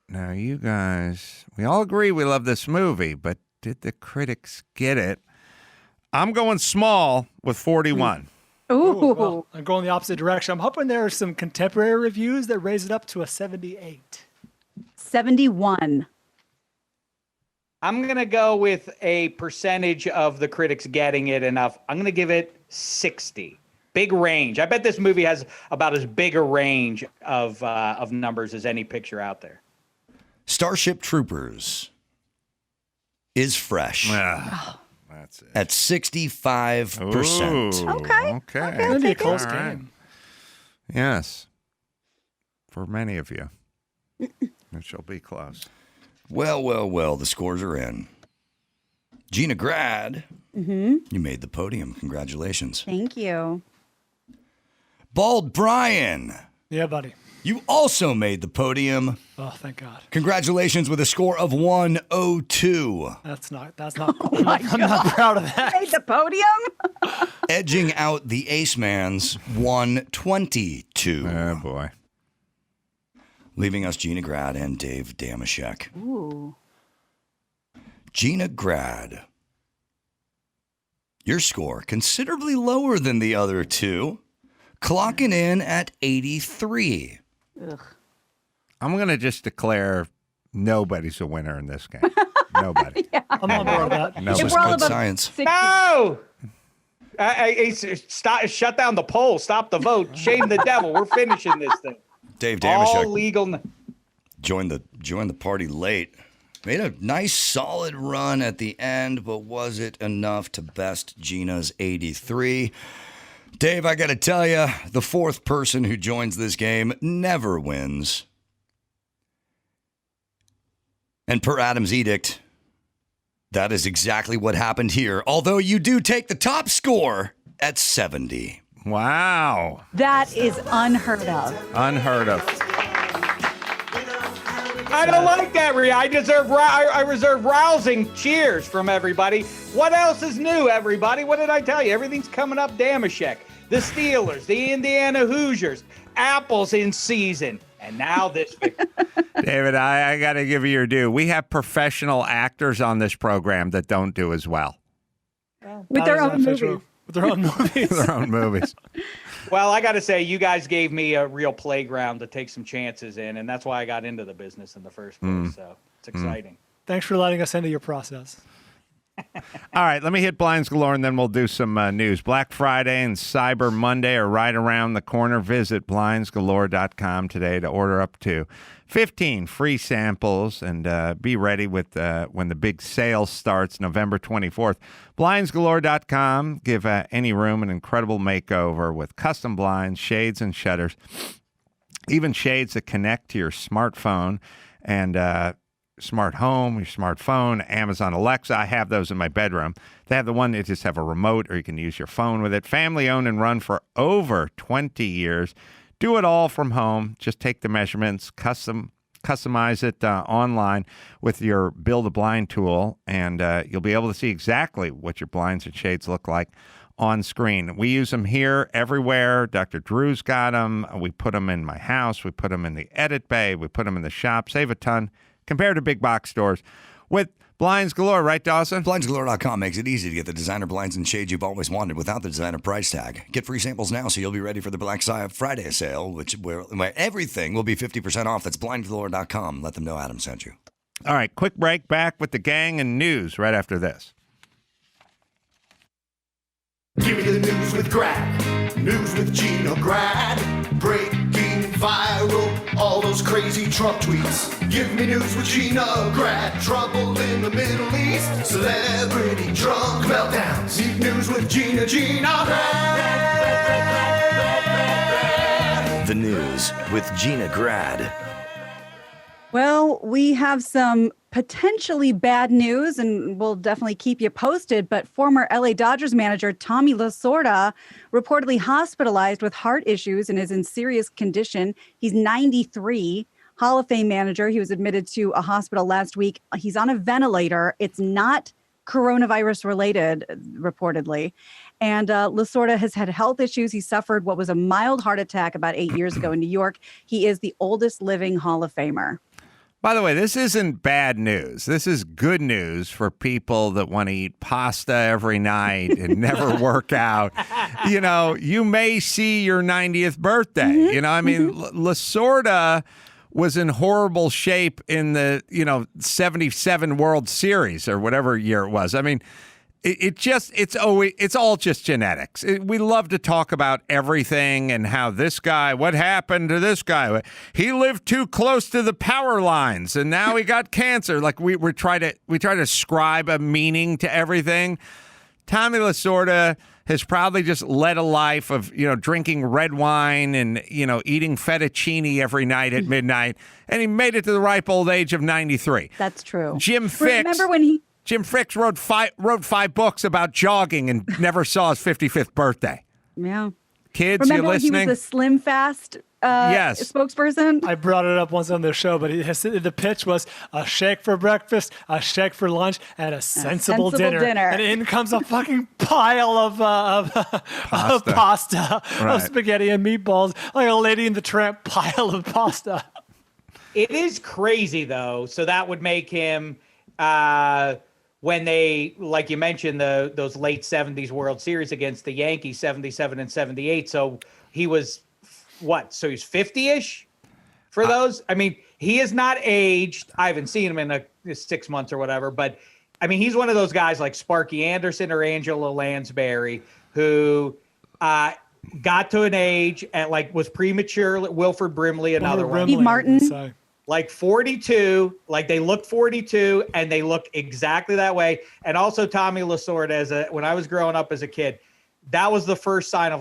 B: Now, you guys, we all agree we love this movie, but did the critics get it? I'm going small with 41.
C: Ooh.
D: Well, I'm going the opposite direction. I'm hoping there are some contemporary reviews that raise it up to a 78.
C: 71.
K: I'm going to go with a percentage of the critics getting it enough. I'm going to give it 60. Big range. I bet this movie has about as big a range of numbers as any picture out there.
A: Starship Troopers is fresh.
B: That's it.
A: At 65%.
B: Ooh,
C: Okay.
B: Okay.
D: It'll be a close
B: All right.
D: game.
B: Yes. For many of you, it shall be close.
A: Well, the scores are in. Gina Grad, you made the podium. Congratulations.
C: Thank you.
A: Bald Brian,
D: Yeah, buddy.
A: you also made the podium.
D: Oh, thank God.
A: Congratulations with a score of 102.
D: That's not I'm not proud of that.
C: Made the podium?
A: Edging out the Ace Man's 122.
B: Oh, boy.
A: Leaving us Gina Grad and Dave Dameshek.
C: Ooh.
A: Gina Grad, your score considerably lower than the other two, clocking in at 83.
C: Ugh.
B: I'm going to just declare nobody's a winner in this game. Nobody.
D: I'm on board with that.
B: No,
C: If
B: it's
C: we're all
A: good
C: above
A: science.
C: 60
K: No! Stop! Shut down the poll. Stop the vote. Shame the devil. We're finishing this thing.
A: Dave
K: All
A: Dameshek
K: legal.
A: joined the party late. Made a nice solid run at the end, but was it enough to best Gina's 83? Dave, I got to tell you, the fourth person who joins this game never wins. And per Adam's edict, that is exactly what happened here, although you do take the top score at 70.
B: Wow.
C: That is unheard of.
B: Unheard of.
K: I don't like that, Rhea. I reserve rousing cheers from everybody. What else is new, everybody? What did I tell you? Everything's coming up. Dameshek, the Steelers, the Indiana Hoosiers, apples in season, and now this victory.
B: David, I got to give you your due. We have professional actors on this program that don't do as well.
C: With their own movies.
D: With their own movies.
B: Their own movies.
K: Well, I got to say, you guys gave me a real playground to take some chances in, and that's why I got into the business in the first place. So it's exciting.
D: Thanks for letting us into your process.
B: All right, let me hit Blinds Galore, and then we'll do some news. Black Friday and Cyber Monday are right around the corner. Visit blindsgalore.com today to order up to 15 free samples and be ready with when the big sale starts November 24th. Blindsgalore.com. Give any room an incredible makeover with custom blinds, shades, and shutters. Even shades that connect to your smartphone and smart home, your smartphone, Amazon Alexa. I have those in my bedroom. They have the one that just have a remote or you can use your phone with it. Family owned and run for over 20 years. Do it all from home. Just take the measurements, customize it online with your Build a Blind tool, and you'll be able to see exactly what your blinds and shades look like on screen. We use them here everywhere. Dr. Drew's got them. We put them in my house. We put them in the edit bay. We put them in the shop. Save a ton compared to big box stores with Blinds Galore, right, Dawson?
A: Blindsgalore.com makes it easy to get the designer blinds and shades you've always wanted without the designer price tag. Get free samples now so you'll be ready for the Black Friday sale, where everything will be 50% off. That's blindsgalore.com. Let them know Adam sent you.
B: All right, quick break. Back with the gang and news right after this.
S: Give me the news with Grad, news with Gina Grad, breaking viral, all the those crazy Trump tweets. Give me news with Gina Grad. Trouble in the Middle East. Celebrity drunk meltdowns. Need news with Gina Grad.
A: The news with Gina Grad.
C: Well, we have some potentially bad news, and we'll definitely keep you posted. But former LA Dodgers manager Tommy Lasorda reportedly hospitalized with heart issues and is in serious condition. He's 93, Hall of Fame manager. He was admitted to a hospital last week. He's on a ventilator. It's not coronavirus related, reportedly. And Lasorda has had health issues. He suffered what was a mild heart attack about 8 years ago in New York. He is the oldest living Hall of Famer.
B: By the way, this isn't bad news. This is good news for people that want to eat pasta every night and never work out. You know, you may see your 90th birthday.
C: Mm-hmm.
B: You know, I mean, Lasorda was in horrible shape in the, 77 World Series or whatever year it was. I mean, it's all just genetics. We love to talk about everything and how this guy, what happened to this guy? He lived too close to the power lines and now he got cancer. Like we try to ascribe a meaning to everything. Tommy Lasorda has probably just led a life of, drinking red wine and, eating fettuccine every night at midnight. And he made it to the ripe old age of 93.
C: That's true.
B: Jim Fix.
C: Remember when
B: Jim Fix wrote five books about jogging and never saw his 55th birthday.
C: Yeah.
B: Kids,
C: Remember
B: you listening?
C: when he was a Slim Fast spokesperson?
D: I brought it up once on the show, but the pitch was a shake for breakfast, a shake for lunch, and a sensible dinner. And in comes a fucking pile of pasta,
B: Right.
D: of spaghetti and meatballs, like a Lady in the Tramp pile of pasta.
K: It is crazy, though. So that would make him... when they, like you mentioned, those late 70s World Series against the Yankees, 77 and 78. So he was, what? So he's 50-ish for those? I mean, he is not aged. I haven't seen him in 6 months or whatever. But, I mean, he's one of those guys like Sparky Anderson or Angela Lansbury who got to an age at, was premature. Wilford Brimley, another one.
C: Steve Martin.
K: Like 42, like they look 42 and they look exactly that way. And also Tommy Lasorda, when I was growing up as a kid, that was the first sign of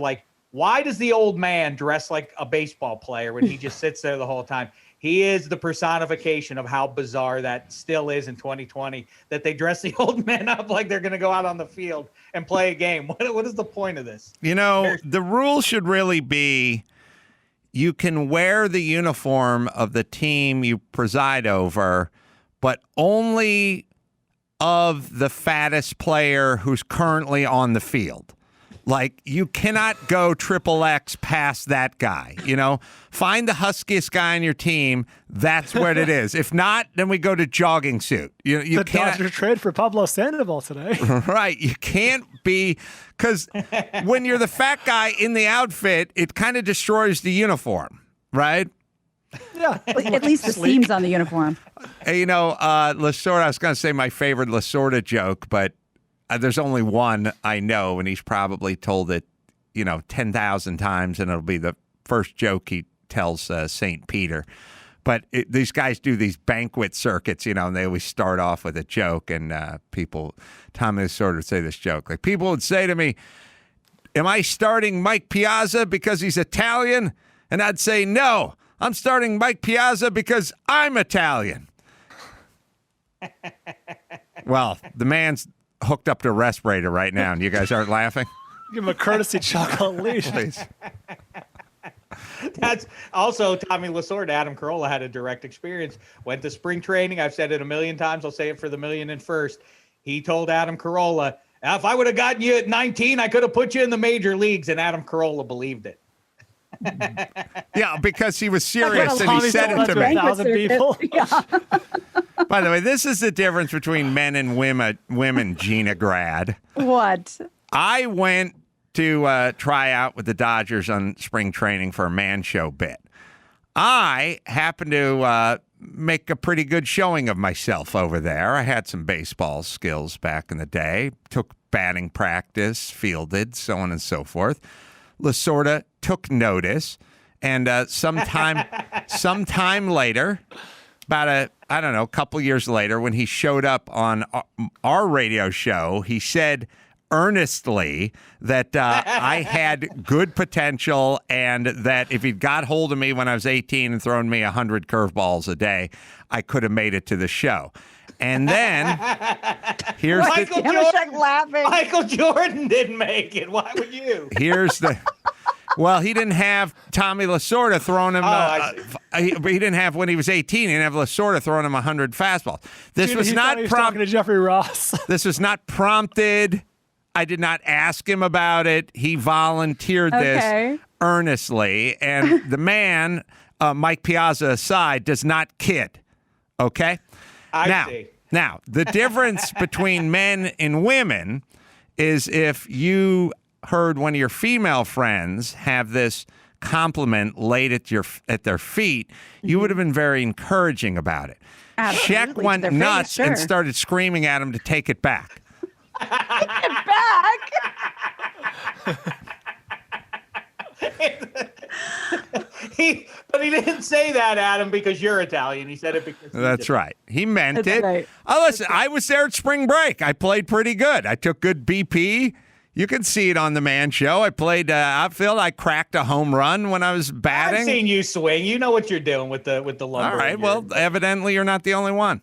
K: why does the old man dress like a baseball player when he just sits there the whole time? He is the personification of how bizarre that still is in 2020, that they dress the old men up like they're going to go out on the field and play a game. What is the point of this?
B: The rule should really be, you can wear the uniform of the team you preside over, but only of the fattest player who's currently on the field. Like, you cannot go XXX past that guy, Find the huskiest guy on your team. That's what it is. If not, then we go to jogging suit.
D: The Dodgers trade for Pablo Sandoval today.
B: Right. You can't be, because when you're the fat guy in the outfit, it kind of destroys the uniform, right?
D: Yeah.
C: At least the seams on the uniform.
B: Hey, Lasorda, I was going to say my favorite Lasorda joke, but there's only one I know, and he's probably told it, 10,000 times, and it'll be the first joke he tells St. Peter. But these guys do these banquet circuits, and they always start off with a joke, and Tommy Lasorda would say this joke. Like, people would say to me, am I starting Mike Piazza because he's Italian? And I'd say, no, I'm starting Mike Piazza because I'm Italian. Well, the man's hooked up to a respirator right now, and you guys aren't laughing?
D: Give him a courtesy chocolate leash.
B: Please.
K: That's also Tommy Lasorda. Adam Carolla had a direct experience. Went to spring training. I've said it a million times. I'll say it for the 1,000,001st. He told Adam Carolla, if I would have gotten you at 19, I could have put you in the major leagues. And Adam Carolla believed it.
B: Yeah, because he was serious and he said it to me.
D: 1,000 people.
B: By the way, this is the difference between men and women, Gina Grad.
C: What?
B: I went to try out with the Dodgers on spring training for a man show bit. I happened to make a pretty good showing of myself over there. I had some baseball skills back in the day, took batting practice, fielded, so on and so forth. Lasorda took notice And sometime later, about a couple years later, when he showed up on our radio show, he said earnestly that I had good potential and that if he'd got hold of me when I was 18 and thrown me 100 curveballs a day, I could have made it to the show. And then here's
K: Michael Jordan didn't make it. Why would you?
B: Well, he didn't have Tommy Lasorda throwing him. He didn't have when he was 18. He didn't have Lasorda throwing him 100 fastballs. This was not
D: talking to Jeffrey Ross.
B: This was not prompted. I did not ask him about it. He volunteered this earnestly, and the man, Mike Piazza aside, does not kid. Okay.
K: I see.
B: Now, the difference between men and women is if you heard one of your female friends have this compliment laid at their feet, you would have been very encouraging about it.
C: Absolutely.
B: Shaq went nuts and started screaming at him to take it back.
C: Take it back.
K: But he didn't say that, Adam, because you're Italian. He said it because
B: That's right. He meant it.
C: Right.
B: Oh, listen, I was there at spring break. I played pretty good. I took good BP. You can see it on the Man Show. I played outfield. I cracked a home run when I was batting.
K: I've seen you swing. You know what you're doing with the lumber.
B: All right. Well, evidently you're not the only one.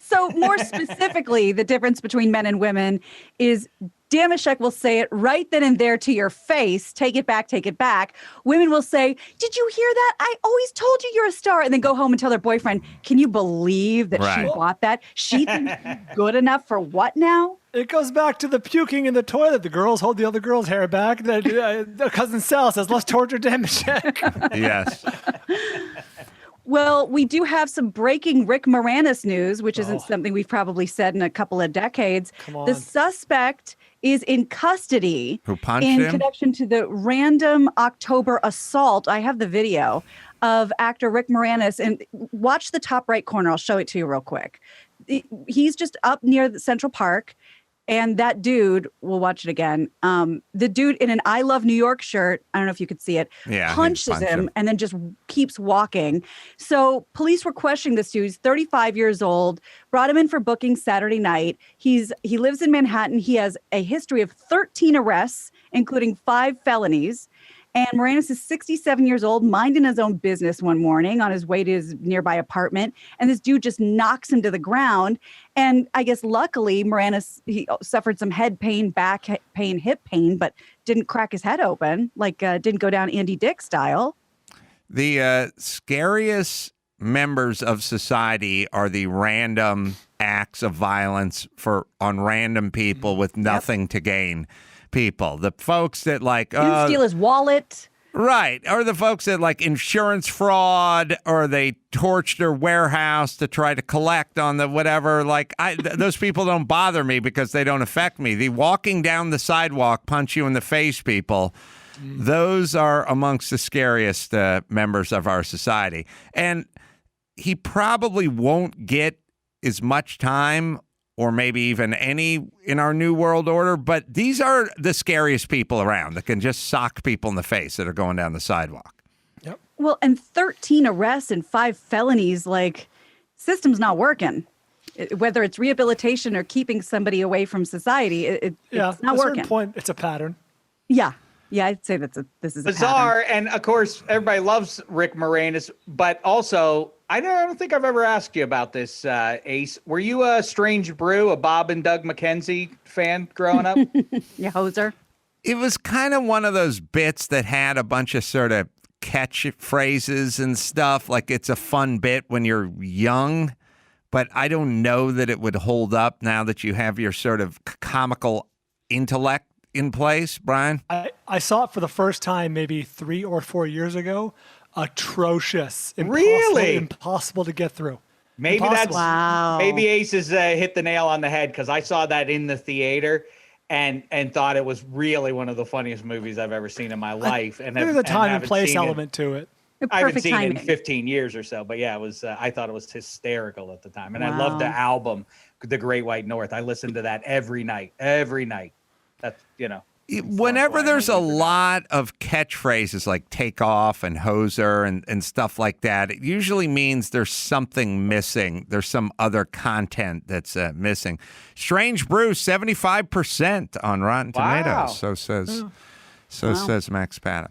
C: So more specifically, the difference between men and women is Dameshek will say it right then and there to your face. Take it back, take it back. Women will say, did you hear that? I always told you you're a star. And then go home and tell their boyfriend, can you believe that she bought that? She thinks good enough for what now?
D: It goes back to the puking in the toilet. The girls hold the other girl's hair back. The cousin Sal says, let's torture Dameshek.
B: Yes.
C: Well, we do have some breaking Rick Moranis news, which isn't something we've probably said in a couple of decades. The suspect is in custody
B: in
C: connection to the random October assault. I have the video of actor Rick Moranis, and watch the top right corner. I'll show it to you real quick. He's just up near the Central Park. And that dude, we'll watch it again. The dude in an I Love New York shirt, I don't know if you could see it, punches him and then just keeps walking. So police were questioning this dude. He's 35 years old, brought him in for booking Saturday night. He lives in Manhattan. He has a history of 13 arrests, including 5 felonies. And Moranis is 67 years old, minding his own business one morning on his way to his nearby apartment. And this dude just knocks him to the ground. And I guess luckily, Moranis, he suffered some head pain, back pain, hip pain, but didn't crack his head open, didn't go down Andy Dick style.
B: The scariest members of society are the random acts of violence on random people with nothing to gain. People, the folks that
C: didn't steal his wallet,
B: right? Or the folks that insurance fraud, or they torched their warehouse to try to collect on the whatever. Those people don't bother me because they don't affect me. The walking down the sidewalk, punch you in the face people, those are amongst the scariest members of our society. And he probably won't get as much time, or maybe even any in our new world order, but these are the scariest people around that can just sock people in the face that are going down the sidewalk.
D: Yep.
C: Well, and 13 arrests and 5 felonies, system's not working. Whether it's rehabilitation or keeping somebody away from society, it's not
D: at a
C: working.
D: certain point, it's a pattern.
C: Yeah, I'd say this is
K: bizarre.
C: A pattern.
K: And of course, everybody loves Rick Moranis, but also, I don't think I've ever asked you about this, Ace. Were you a Strange Brew, a Bob and Doug McKenzie fan growing up?
C: Yeah, hoser.
B: It was kind of one of those bits that had a bunch of sort of catch phrases and stuff. Like it's a fun bit when you're young, but I don't know that it would hold up now that you have your sort of comical intellect in place, Brian.
D: I saw it for the first time maybe 3 or 4 years ago. Atrocious. Impossible to get through.
K: Maybe maybe Ace has hit the nail on the head, because I saw that in the theater and thought it was really one of the funniest movies I've ever seen in my life. And
D: there's a time and place element to it.
K: I haven't seen it in 15 years or so, but yeah, it was. I thought it was hysterical at the time, and I loved the album, The Great White North. I listened to that every night. That's
B: Whenever there's a lot of catchphrases like take off and hoser and stuff like that, it usually means there's something missing. There's some other content that's missing. Strange Brew, 75% on Rotten Tomatoes. So says Max Pata.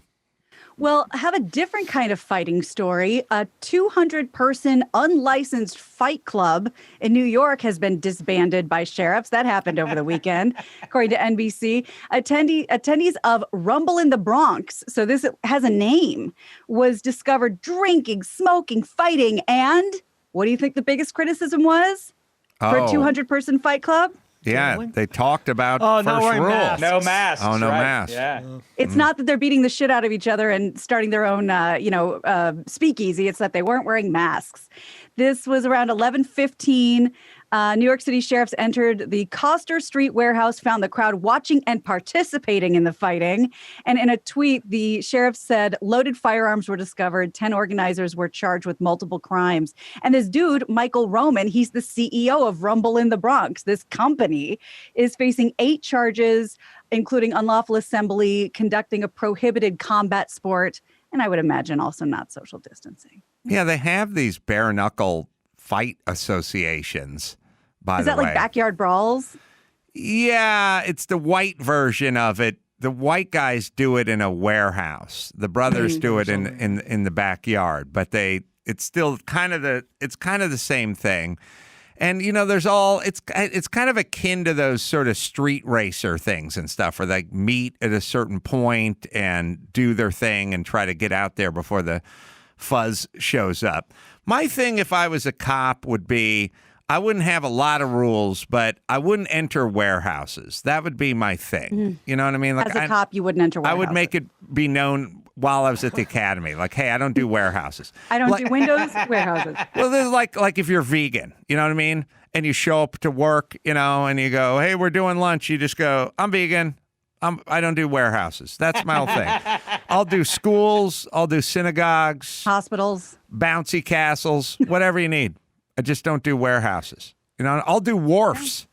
C: Well, I have a different kind of fighting story. A 200-person unlicensed fight club in New York has been disbanded by sheriffs. That happened over the weekend, according to NBC. Attendees of Rumble in the Bronx, so this has a name, was discovered drinking, smoking, fighting, and what do you think the biggest criticism was for a 200-person fight club?
B: Yeah, they talked about
K: not
B: first rules.
K: masks. No masks.
B: Oh, no
K: right?
B: masks.
K: Yeah.
C: It's not that they're beating the shit out of each other and starting their own, speakeasy. It's that they weren't wearing masks. This was around 11:15. New York City sheriffs entered the Coster Street warehouse, found the crowd watching and participating in the fighting. And in a tweet, the sheriff said loaded firearms were discovered. 10 organizers were charged with multiple crimes. And this dude, Michael Roman, he's the CEO of Rumble in the Bronx. This company is facing 8 charges, including unlawful assembly, conducting a prohibited combat sport, and I would imagine also not social distancing.
B: Yeah, they have these bare knuckle fight associations, by
C: Is
B: the
C: that
B: way.
C: like backyard brawls?
B: Yeah, it's the white version of it. The white guys do it in a warehouse. The brothers do it in the backyard, but it's still kind of the same thing. And it's kind of akin to those sort of street racer things and stuff where they meet at a certain point and do their thing and try to get out there before the fuzz shows up. My thing, if I was a cop, would be I wouldn't have a lot of rules, but I wouldn't enter warehouses. That would be my thing.
C: Mm-hmm.
B: You know what I mean? Like
C: As a cop, you wouldn't enter warehouses.
B: I would make it be known while I was at the academy. Like, hey, I don't do warehouses.
C: I don't do windows, warehouses.
B: Well, there's like if you're vegan, you know what I mean? And you show up to work, and you go, hey, we're doing lunch. You just go, I'm vegan. I don't do warehouses. That's my whole thing. I'll do schools. I'll do synagogues.
C: Hospitals.
B: Bouncy castles. Whatever you need. I just don't do warehouses. I'll do wharfs.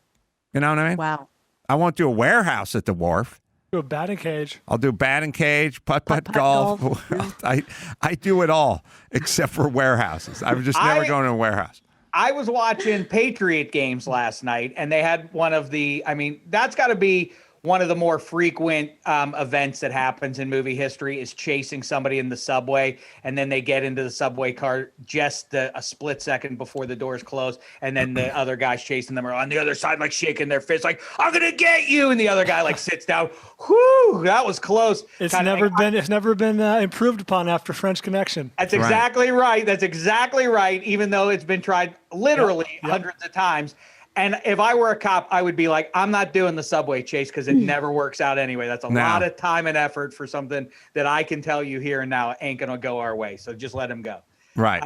B: You know what I mean?
C: Wow.
B: I won't do a warehouse at the wharf.
D: Do a batting cage.
B: I'll do batting cage, putt-putt golf. I do it all except for warehouses. I would just never go into a warehouse.
K: I was watching Patriot games last night, and they had that's got to be one of the more frequent events that happens in movie history is chasing somebody in the subway, and then they get into the subway car just a split second before the doors close, and then the other guys chasing them are on the other side, like shaking their fists, like, I'm gonna get you, and the other guy like sits down. Whoo, that was close.
D: It's never been improved upon after French Connection.
K: That's exactly right. That's exactly right, even though it's been tried literally hundreds of times. And if I were a cop, I would be like, I'm not doing the subway chase because it never works out anyway. That's a lot of time and effort for something that I can tell you here and now ain't going to go our way. So just let him go.
B: Right.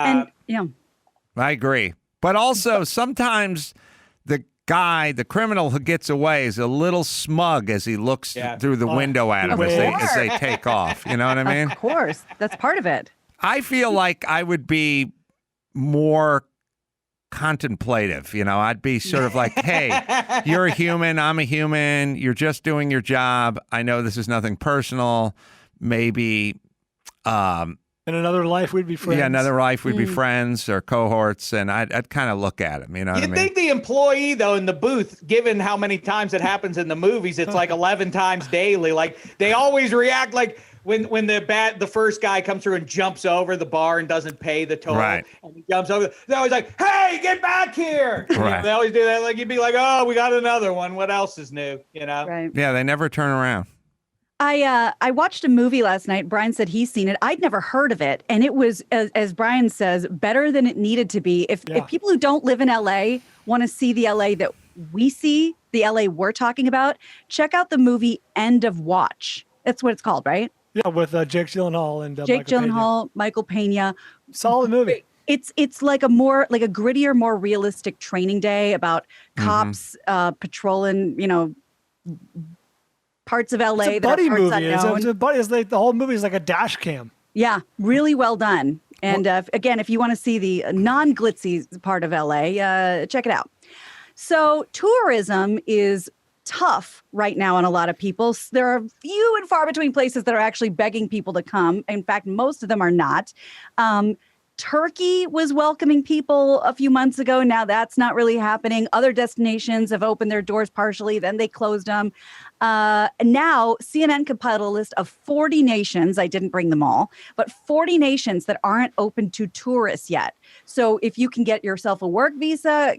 B: I agree. But also sometimes the criminal who gets away is a little smug as he looks through the window at him as they take off. You know what I mean?
C: Of course. That's part of it.
B: I feel like I would be more contemplative. I'd be sort of like, hey, you're a human, I'm a human, you're just doing your job. I know this is nothing personal. Maybe
D: in another life we'd be friends.
B: Yeah, another life we'd be friends or cohorts, and I'd kind of look at him, what I mean?
K: Think the employee, though, in the booth, given how many times it happens in the movies, it's like 11 times daily. Like, they always react like when the first guy comes through and jumps over the bar and doesn't pay the toll, and he jumps over, they're always like, hey, get back here.
B: Right.
K: They always do that. Like, you'd be like, oh, we got another one. What else is new?
C: Right.
B: Yeah, they never turn around.
C: I watched a movie last night. Brian said he's seen it. I'd never heard of it. And it was, as Brian says, better than it needed to be. If people who don't live in LA want to see the LA that we see, the LA we're talking about, check out the movie End of Watch. That's what it's called, right?
D: Yeah, with Jake Gyllenhaal and
C: Jake Gyllenhaal, Michael Pena.
D: Solid movie.
C: It's like a grittier, more realistic training day about cops patrolling, parts of LA.
D: It's a buddy movie. It's like the whole movie is like a dash cam.
C: Yeah, really well done. And again, if you want to see the non-glitzy part of LA, check it out. So tourism is tough right now on a lot of people. There are few and far between places that are actually begging people to come. In fact, most of them are not. Turkey was welcoming people a few months ago. Now that's not really happening. Other destinations have opened their doors partially, then they closed them. Now CNN compiled a list of 40 nations. I didn't bring them all, but 40 nations that aren't open to tourists yet. So if you can get yourself a work visa,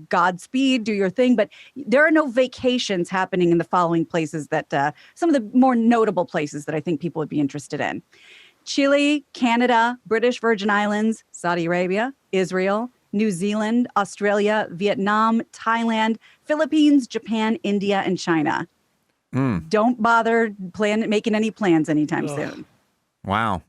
C: Godspeed, do your thing. But there are no vacations happening in the following places that some of the more notable places that I think people would be interested in. Chile, Canada, British Virgin Islands, Saudi Arabia, Israel, New Zealand, Australia, Vietnam, Thailand, Philippines, Japan, India, and China. Don't bother making any plans anytime soon.
B: Wow.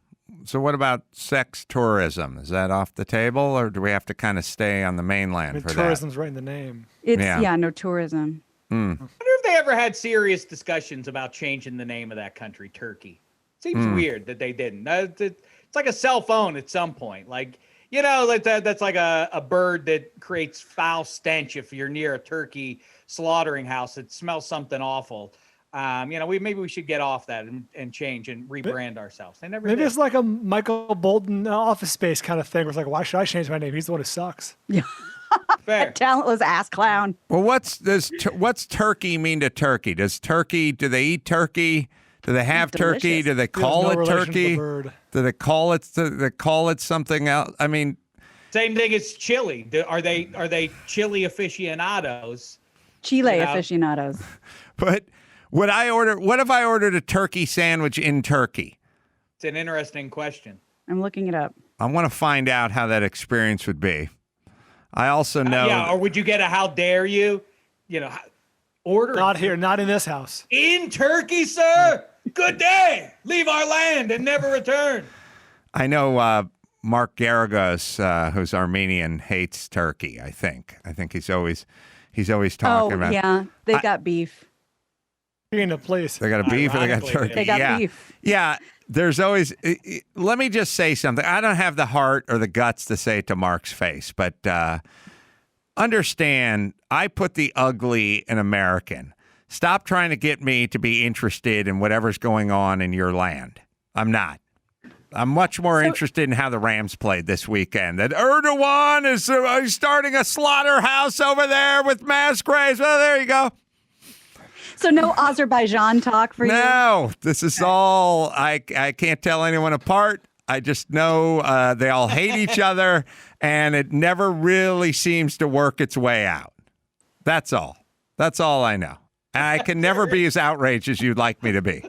B: So what about sex tourism? Is that off the table, or do we have to kind of stay on the mainland for that?
D: Tourism's right in the name.
C: No tourism.
K: I wonder if they ever had serious discussions about changing the name of that country, Turkey. Seems weird that they didn't. It's like a cell phone at some point. Like, that's like a bird that creates foul stench if you're near a turkey slaughtering house. It smells something awful. Maybe we should get off that and change and rebrand ourselves. They never
D: Maybe
K: did.
D: it's like a Michael Bolton Office Space kind of thing. Where it's like, why should I change my name? He's the one who sucks.
C: Yeah.
K: Fair.
C: Talentless ass clown.
B: Well, what's turkey mean to turkey? Do they eat turkey? Do they have turkey? Do they call it turkey? Do they call it something else? I mean,
K: same thing as chili. Are they chili aficionados?
C: Chile aficionados.
B: But what if I ordered a turkey sandwich in Turkey?
K: It's an interesting question.
C: I'm looking it up.
B: I want to find out how that experience would be. I also know.
K: Or would you get a how dare you? Order.
D: Not here, not in this house.
K: In Turkey, sir. Good day. Leave our land and never return.
B: I know Mark Garagos, who's Armenian, hates turkey. I think he's always talking about.
C: Oh yeah, they got beef.
D: In a place.
B: They got a beef or they got turkey.
C: They got beef.
B: Yeah. There's always. Let me just say something. I don't have the heart or the guts to say it to Mark's face, but understand, I put the ugly in American. Stop trying to get me to be interested in whatever's going on in your land. I'm not. I'm much more interested in how the Rams played this weekend. That Erdogan is starting a slaughterhouse over there with mass graves. Well, there you go.
C: So no Azerbaijan talk for you?
B: No, this is all, I can't tell anyone apart. I just know they all hate each other, and it never really seems to work its way out. That's all. That's all I know. I can never be as outraged as you'd like me to be.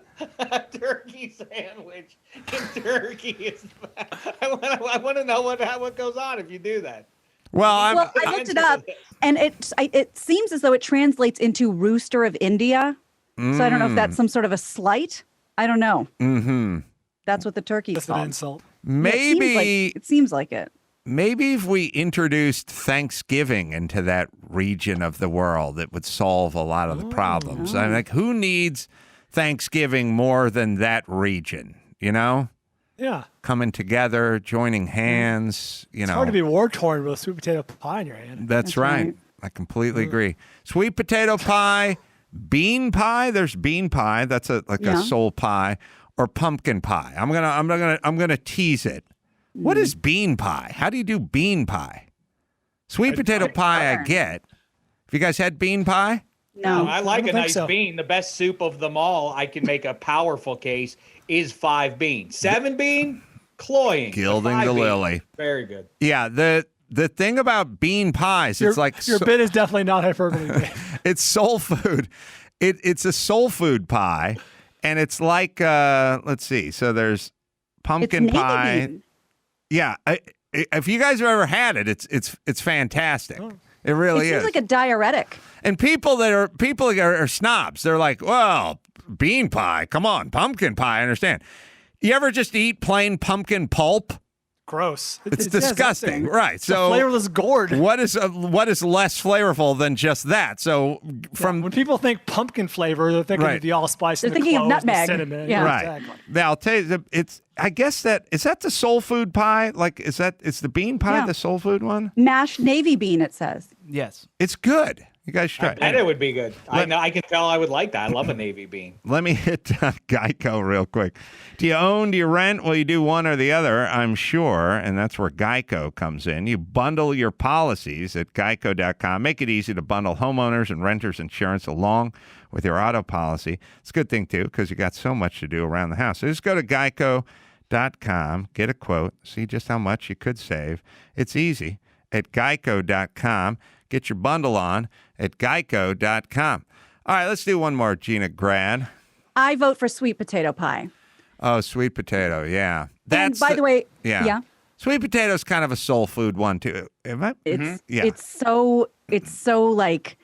K: Turkey sandwich in Turkey. I want to know what goes on if you do that.
B: Well,
C: I looked it up, and it seems as though it translates into rooster of India. So I don't know if that's some sort of a slight. I don't know.
B: Mm-hmm.
C: That's what the turkey's
D: That's
C: called.
D: an insult.
B: Maybe
C: it seems like it.
B: Maybe if we introduced Thanksgiving into that region of the world, it would solve a lot of the problems. I'm like, who needs Thanksgiving more than that region?
D: Yeah.
B: Coming together, joining hands.
D: It's hard to be war torn with a sweet potato pie in your hand.
B: That's right. I completely agree. Sweet potato pie, bean pie. There's bean pie. That's a soul pie, or pumpkin pie. I'm gonna tease it. What is bean pie? How do you do bean pie? Sweet potato pie, I get. Have you guys had bean pie?
C: No,
K: I like a nice bean. The best soup of them all, I can make a powerful case, is 5 bean. 7 bean, cloying.
B: Gilding the lily.
K: Very good.
B: Yeah, the thing about bean pies, it's like
D: your bit is definitely not hyperbole.
B: It's soul food. It's a soul food pie, and it's like let's see. So there's pumpkin pie.
C: Bean.
B: Yeah, if you guys have ever had it, it's fantastic. It really
C: It
B: is.
C: seems like a diuretic.
B: And people are snobs. They're like, well, bean pie, come on, pumpkin pie. I understand. You ever just eat plain pumpkin pulp?
D: Gross.
B: It's disgusting, right? So
D: flavorless gourd.
B: What is less flavorful than just that? So when
D: people think pumpkin flavor, they're thinking of the allspice.
C: They're
D: and
C: thinking of
D: cloves,
C: nutmeg.
D: The cinnamon.
C: Yeah.
B: Right.
D: Exactly.
B: Now I'll tell you, I guess is that the soul food pie? Like, is the bean pie the soul food one?
C: Mashed navy bean, it says.
E: Yes.
B: It's good. You guys should try.
K: I bet it would be good. I can tell I would like that. I love a navy bean.
B: Let me hit Geico real quick. Do you own? Do you rent? Well, you do one or the other, I'm sure, and that's where Geico comes in. You bundle your policies at geico.com. Make it easy to bundle homeowners and renters insurance along with your auto policy. It's a good thing, too, because you got so much to do around the house. So just go to geico.com, get a quote, see just how much you could save. It's easy at geico.com. Get your bundle on at geico.com. All right, let's do one more, Gina Grad.
C: I vote for sweet potato pie.
B: Oh, sweet potato, yeah.
C: And by the way,
B: yeah. Sweet potato's kind of a soul food one, too. Am I? Yeah.
C: It's so like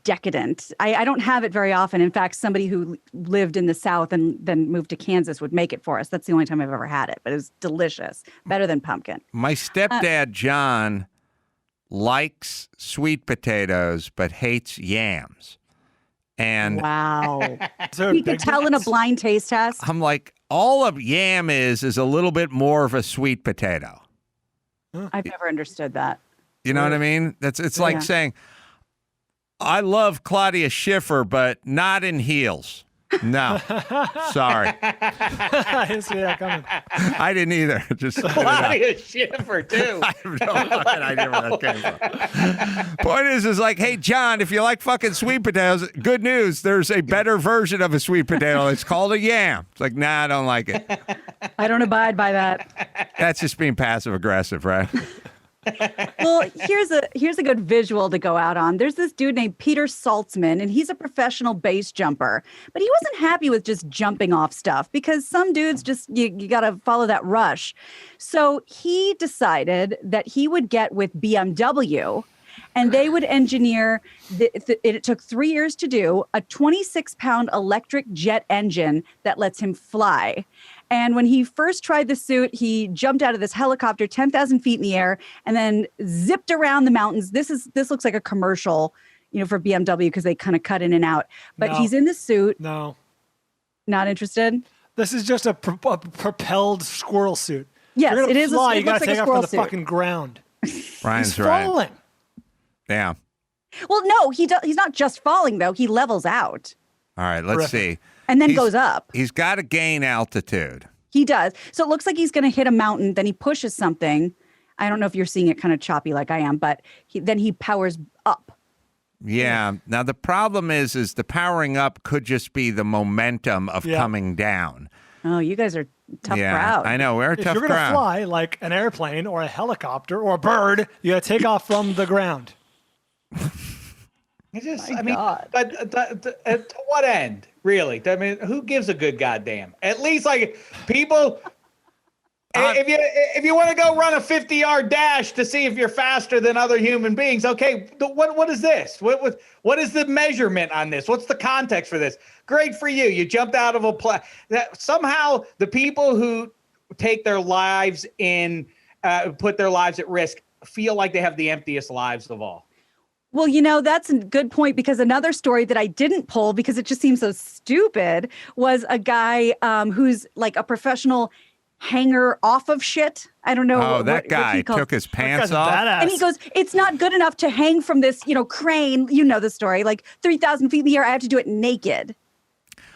C: decadent. I don't have it very often. In fact, somebody who lived in the South and then moved to Kansas would make it for us. That's the only time I've ever had it, but it was delicious. Better than pumpkin.
B: My stepdad, John, likes sweet potatoes but hates yams. And
C: wow. You could tell in a blind taste test.
B: I'm like, all of yam is a little bit more of a sweet potato.
C: I've never understood that.
B: You know what I mean? It's like saying, I love Claudia Schiffer, but not in heels. No, sorry.
D: I didn't see that coming.
B: I didn't either. Just
K: Claudia Schiffer too.
B: I have no fucking idea where that came from. Point is like, hey, John, if you like fucking sweet potatoes, good news. There's a better version of a sweet potato. It's called a yam. It's like, nah, I don't like it.
C: I don't abide by that.
B: That's just being passive aggressive, right?
C: Well, here's a good visual to go out on. There's this dude named Peter Saltzman, and he's a professional base jumper. But he wasn't happy with just jumping off stuff because some dudes just, you got to follow that rush. So he decided that he would get with BMW, and they would engineer, it took 3 years to do, a 26-pound electric jet engine that lets him fly. And when he first tried the suit, he jumped out of this helicopter 10,000 feet in the air and then zipped around the mountains. This looks like a commercial, for BMW because they kind of cut in and out. But he's in the suit.
D: No.
C: Not interested?
D: This is just a propelled squirrel suit.
C: Yes,
D: it is.
C: Fly,
D: you got to
C: like
D: take off from the fucking ground.
B: Brian's
D: He's falling.
B: Yeah.
C: Well, no, he's not just falling, though. He levels out.
B: All right, let's see.
C: And then goes up.
B: He's got to gain altitude.
C: He does. So it looks like he's going to hit a mountain. Then he pushes something. I don't know if you're seeing it kind of choppy like I am, but then he powers up.
B: Yeah. Now, the problem is the powering up could just be the momentum of coming down.
C: Oh, you guys are tough crowd.
B: I know. We're a tough crowd.
D: If you're going to fly like an airplane or a helicopter or a bird, you got to take off from the ground.
K: But to what end, really? I mean, who gives a good goddamn? At least, like, people, if you want to go run a 50-yard dash to see if you're faster than other human beings, okay, what is this? What is the measurement on this? What's the context for this? Great for you. You jumped out of a plane. Somehow, the people who take their lives put their lives at risk, feel like they have the emptiest lives of all.
C: Well, that's a good point because another story that I didn't pull because it just seems so stupid was a guy who's like a professional hanger off of shit. I don't know.
B: Oh, that guy took his pants off.
C: And he goes, it's not good enough to hang from this, crane. You know the story, like 3,000 feet in the air. I have to do it naked.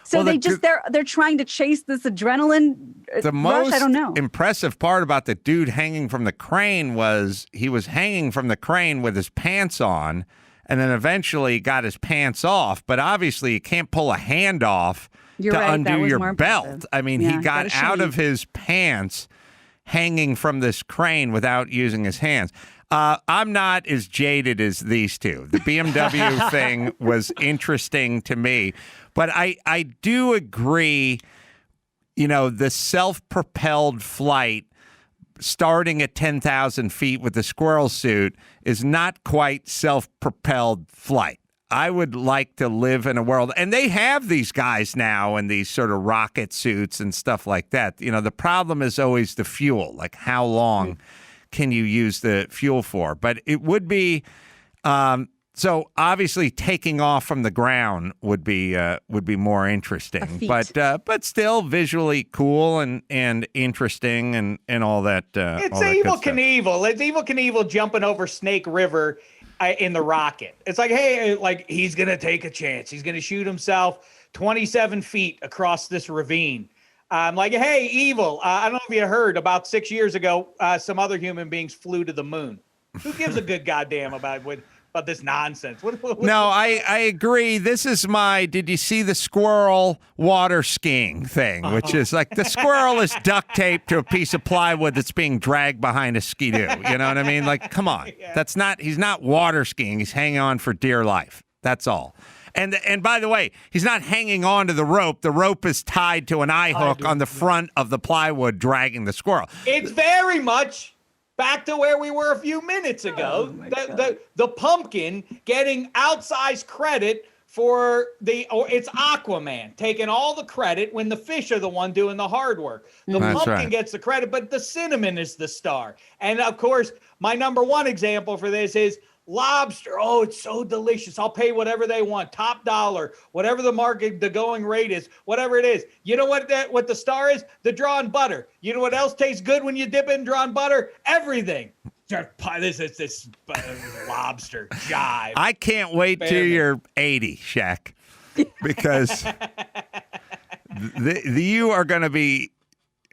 C: So they're trying to chase this adrenaline rush. I don't know.
B: Impressive part about the dude hanging from the crane was he was hanging from the crane with his pants on and then eventually got his pants off. But obviously you can't pull a hand off undo your belt. I mean, he got out of his pants hanging from this crane without using his hands. I'm not as jaded as these two. The BMW thing was interesting to me. But I do agree, the self-propelled flight starting at 10,000 feet with the squirrel suit is not quite self-propelled flight. I would like to live in a world, and they have these guys now in these sort of rocket suits and stuff like that. The problem is always the fuel, like how long can you use the fuel for? But it would be... So obviously, taking off from the ground would be more interesting, but still visually cool and interesting and all that.
K: It's
B: all that
K: Evel Knievel. It's Evel Knievel jumping over Snake River in the rocket. It's like, hey, like he's going to take a chance. He's going to shoot himself 27 feet across this ravine. I'm like, hey, evil. I don't know if you heard about 6 years ago, some other human beings flew to the moon. Who gives a good goddamn about this nonsense?
B: No, I agree. This is my did you see the squirrel water skiing thing, which is like the squirrel is duct taped to a piece of plywood that's being dragged behind a skidoo. You know what I mean? Like, come on. He's not water skiing. He's hanging on for dear life. That's all. And by the way, he's not hanging on to the rope. The rope is tied to an eye hook on the front of the plywood dragging the squirrel.
K: It's very much back to where we were a few minutes ago. The pumpkin getting outsized credit for it's Aquaman taking all the credit when the fish are the one doing the hard work. The pumpkin gets the credit, but the cinnamon is the star. And of course, my number one example for this is lobster. Oh, it's so delicious. I'll pay whatever they want, top dollar, whatever the going rate is, whatever it is. You know what the star is? The drawn butter. You know what else tastes good when you dip in drawn butter? Everything. This lobster jive.
B: I can't wait till you're 80, Shaq, because you are going to be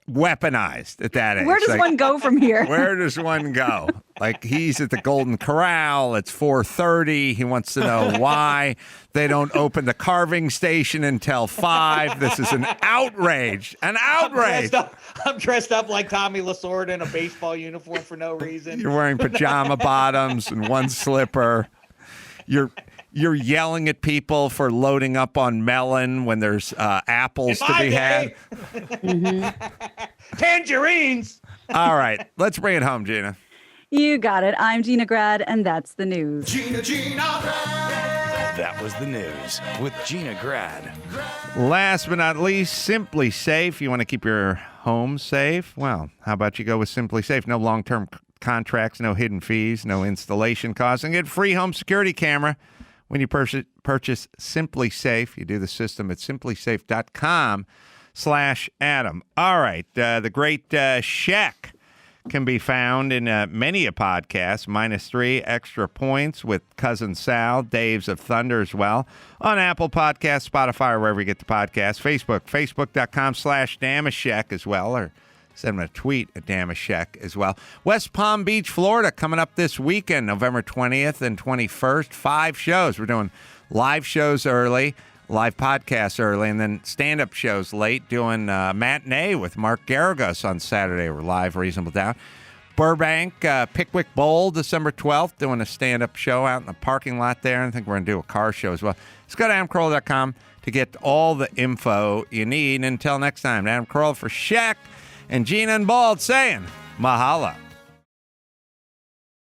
B: weaponized at that age.
C: Where does one go from here?
B: Where does one go? Like, he's at the Golden Corral. It's 4:30. He wants to know why they don't open the carving station until 5. This is an outrage. An outrage.
K: I'm dressed up like Tommy Lasorda in a baseball uniform for no reason.
B: You're wearing pajama bottoms and one slipper. You're yelling at people for loading up on melon when there's apples to be had.
K: Tangerines.
B: All right, let's bring it home, Gina.
C: You got it. I'm Gina Grad, and that's the news.
A: Gina Grad. That was the news with Gina Grad.
B: Last but not least, Simply Safe. You want to keep your home safe? Well, how about you go with Simply Safe? No long-term contracts, no hidden fees, no installation costs, and get a free home security camera when you purchase Simply Safe. You do the system at simplysafe.com/Adam. All right, the great Shaq can be found in many a podcast, -3 extra points with Cousin Sal, Dave's of Thunder as well, on Apple Podcasts, Spotify, or wherever you get the podcast. Facebook.com/Dameshek as well, or send him a tweet at Dameshek as well. West Palm Beach, Florida, coming up this weekend, November 20th and 21st. 5 shows. We're doing live shows early, live podcasts early, and then stand-up shows late, doing matinee with Mark Garagos on Saturday. We're live, Reasonable Doubt. Burbank, Pickwick Bowl, December 12th, doing a stand-up show out in the parking lot there. I think we're going to do a car show as well. Just go to AdamCarolla.com to get all the info you need. Until next time, Adam Carolla for Shaq and Gina and Bald saying, mahalo.